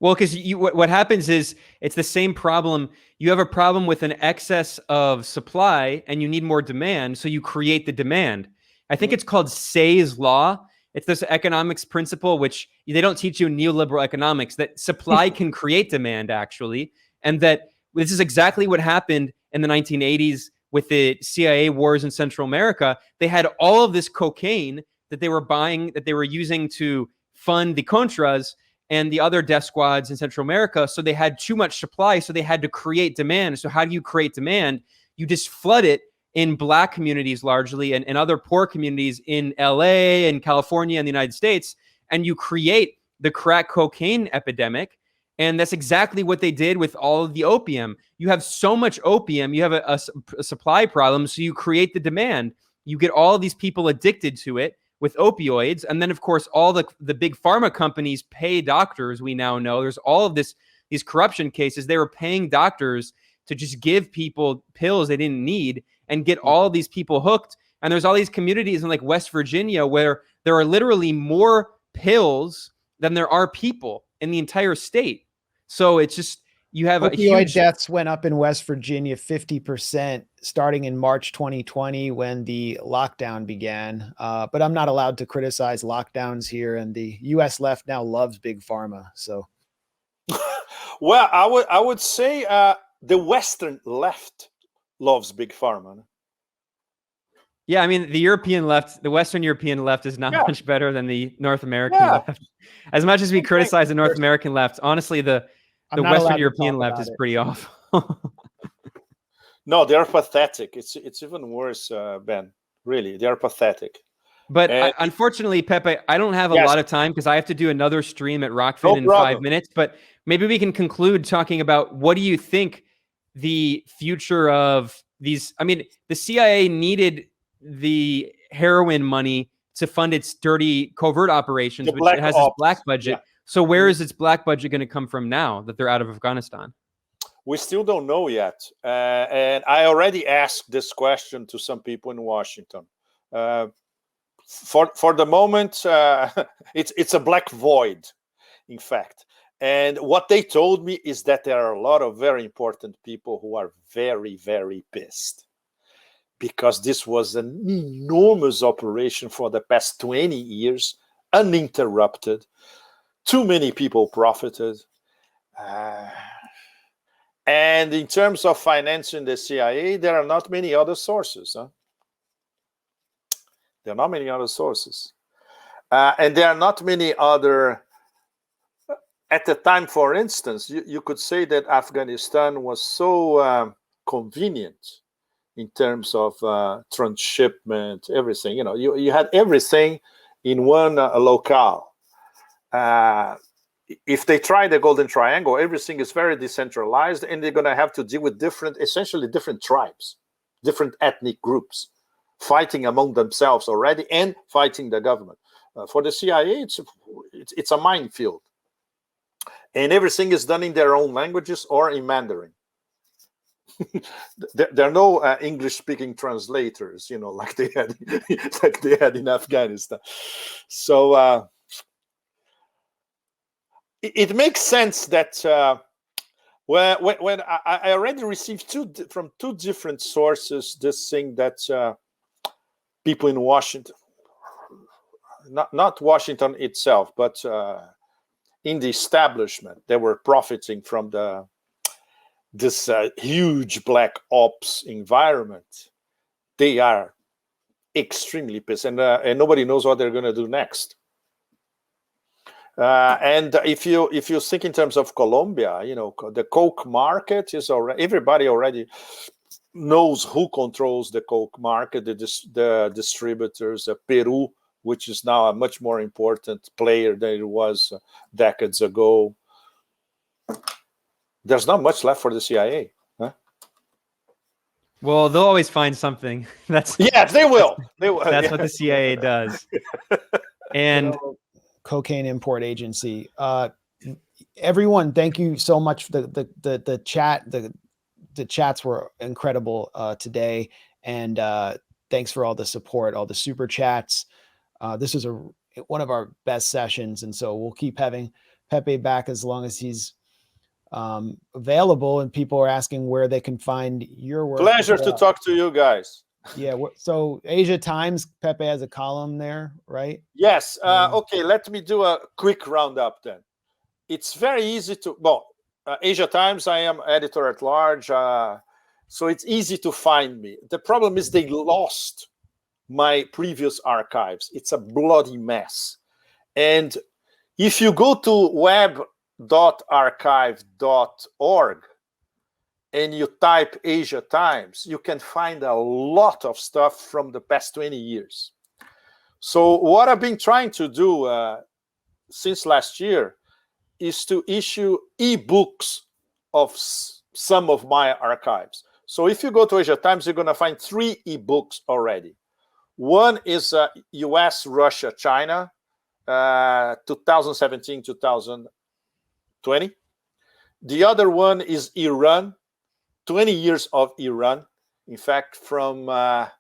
Well, because what happens is it's the same problem. You have a problem with an excess of supply and you need more demand. So you create the demand. I think it's called Say's law. It's this economics principle, which they don't teach you in neoliberal economics, that supply can create demand, actually. And that this is exactly what happened in the 1980s with the CIA wars in Central America. They had all of this cocaine that they were buying, that they were using to fund the Contras and the other death squads in Central America. So they had too much supply, so they had to create demand. So how do you create demand? You just flood it in black communities largely and other poor communities in LA and California and the United States, and you create the crack cocaine epidemic. And that's exactly what they did with all of the opium. You have so much opium, you have a supply problem, so you create the demand. You get all of these people addicted to it with opioids. And then, of course, all the big pharma companies pay doctors. We now know there's all of these corruption cases. They were paying doctors to just give people pills they didn't need and get all of these people hooked. And there's all these communities in like West Virginia where there are literally more pills than there are people in the entire state. So it's just, you have opioid deaths went up in West Virginia 50% starting in March 2020 when the lockdown began. But I'm not allowed to criticize lockdowns here, and the U.S. left now loves big pharma. So, well, I would say the Western left loves big pharma. Yeah, I mean, the European left, the Western European left is not much better than the North American left. As much as we criticize the North American left, honestly, the Western European left is pretty awful. No, they're pathetic. It's even worse, Ben. Really, they're pathetic. But unfortunately, Pepe, I don't have a lot of time because I have to do another stream at Rockfin in 5 minutes. But maybe we can conclude talking about what do you think the future of these? I mean, the CIA needed the heroin money to fund its dirty covert operations, which it has this black budget. Yeah. So where is its black budget going to come from now that they're out of Afghanistan? We still don't know yet. And I already asked this question to some people in Washington. For the moment, it's a black void, in fact. And what they told me is that there are a lot of very important people who are very, very pissed, because this was an enormous operation for the past 20 years, uninterrupted. Too many people profited. And in terms of financing the CIA, there are not many other sources. There are not many other sources. And there are not many other... At the time, for instance, you could say that Afghanistan was so convenient in terms of transshipment, everything. You know, you had everything in one locale. If they try the Golden Triangle, everything is very decentralized, and they're going to have to deal with essentially different tribes, different ethnic groups, fighting among themselves already and fighting the government. For the CIA, it's a minefield. And everything is done in their own languages or in Mandarin. There are no English-speaking translators, you know, like they had in Afghanistan. So it makes sense that when I already received from two different sources this thing that people in Washington, not Washington itself, but in the establishment, they were profiting from this huge black ops environment. They are extremely pissed, and nobody knows what they're going to do next. And if you think in terms of Colombia, you know, the coke market is already, everybody already knows who controls the coke market, the distributors, Peru, which is now a much more important player than it was decades ago. There's not much left for the CIA. Huh? Well, they'll always find something. Yes, they will. That's what the CIA does. And cocaine import agency. Everyone, thank you so much. The chat, the chats were incredible today, and thanks for all the support, all the super chats. This is one of our best sessions, and so we'll keep having Pepe back as long as he's available, and people are asking where they can find your work. Pleasure to talk to you guys. Yeah, so Asia Times, Pepe has a column there, right? Yes. Okay, let me do a quick roundup then. It's very easy to, Asia Times, I am editor at large, so it's easy to find me. The problem is they lost my previous archives. It's a bloody mess. And if you go to web.archive.org, and you type Asia Times, you can find a lot of stuff from the past 20 years. So what I've been trying to do since last year is to issue e-books of some of my archives. So if you go to Asia Times, you're going to find 3 e-books already. One is US, Russia, China, 2017, 2020. The other one is Iran, 20 years of Iran. In fact, from I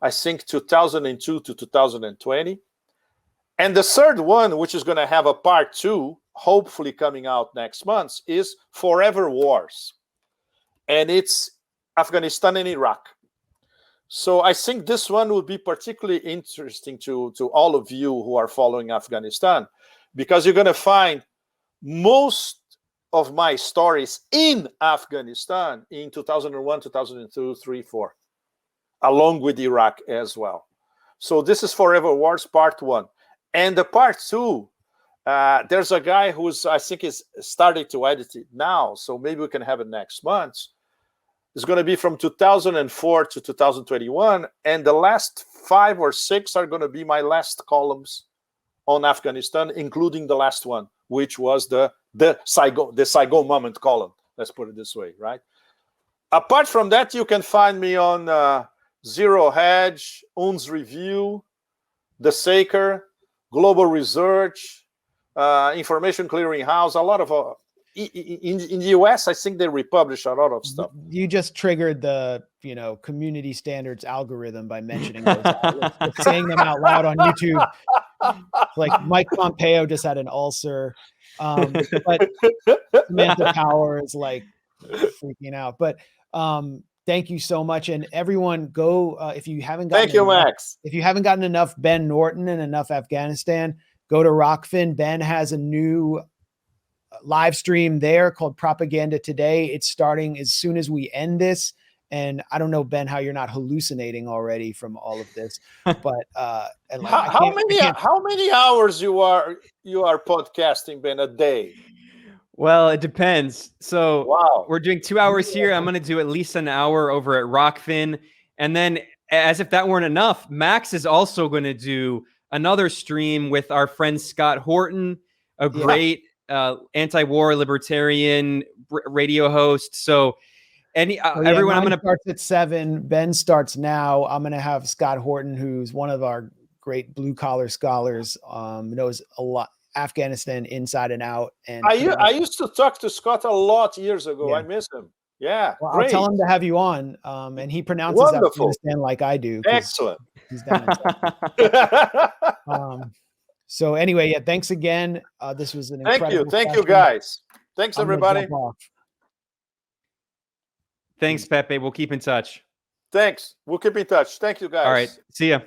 think 2002 to 2020. And the third one, which is going to have a part 2, hopefully coming out next month, is Forever Wars. And it's Afghanistan and Iraq. So I think this one will be particularly interesting to all of you who are following Afghanistan, because you're going to find most of my stories in Afghanistan in 2001, 2002, 3, 4, along with Iraq as well. So this is Forever Wars Part 1. And the Part 2, there's a guy who's, I think, is starting to edit it now, so maybe we can have it next month. It's going to be from 2004 to 2021, and the last 5 or 6 are going to be my last columns on Afghanistan, including the last one, which was the Saigon moment column. Let's put it this way, right? Apart from that, you can find me on Zero Hedge, UN's Review, The Saker, Global Research, Information Clearinghouse, a lot of in the US, I think they republish a lot of stuff. You just triggered the community standards algorithm by mentioning those outlets, saying them out loud on YouTube. Like Mike Pompeo just had an ulcer, but Samantha Power is like freaking out. But thank you so much, and everyone, go if you haven't gotten. Thank you, Max. If you haven't gotten enough Ben Norton and enough Afghanistan, go to Rockfin. Ben has a new live stream there called Propaganda Today. It's starting as soon as we end this. And I don't know, Ben, how you're not hallucinating already from all of this, but how many hours you are podcasting, Ben, a day? Well, it depends. So wow. We're doing 2 hours here. I'm going to do at least an hour over at Rockfin. And then, as if that weren't enough, Max is also going to do another stream with our friend Scott Horton, a great anti-war libertarian radio host. So everyone, I'm going to start at 7. Ben starts now. I'm going to have Scott Horton, who's one of our great blue collar scholars, knows a lot Afghanistan inside and out. And I used to talk to Scott a lot years ago. I miss him. Yeah, well, great. I'll tell him to have you on. And he pronounces Afghanistan like I do. Excellent. He's down in so anyway, thanks again. This was an incredible Thank you, guys. Thanks, everybody. Thanks, Pepe. We'll keep in touch. Thanks. We'll keep in touch. Thank you, guys. All right. See ya.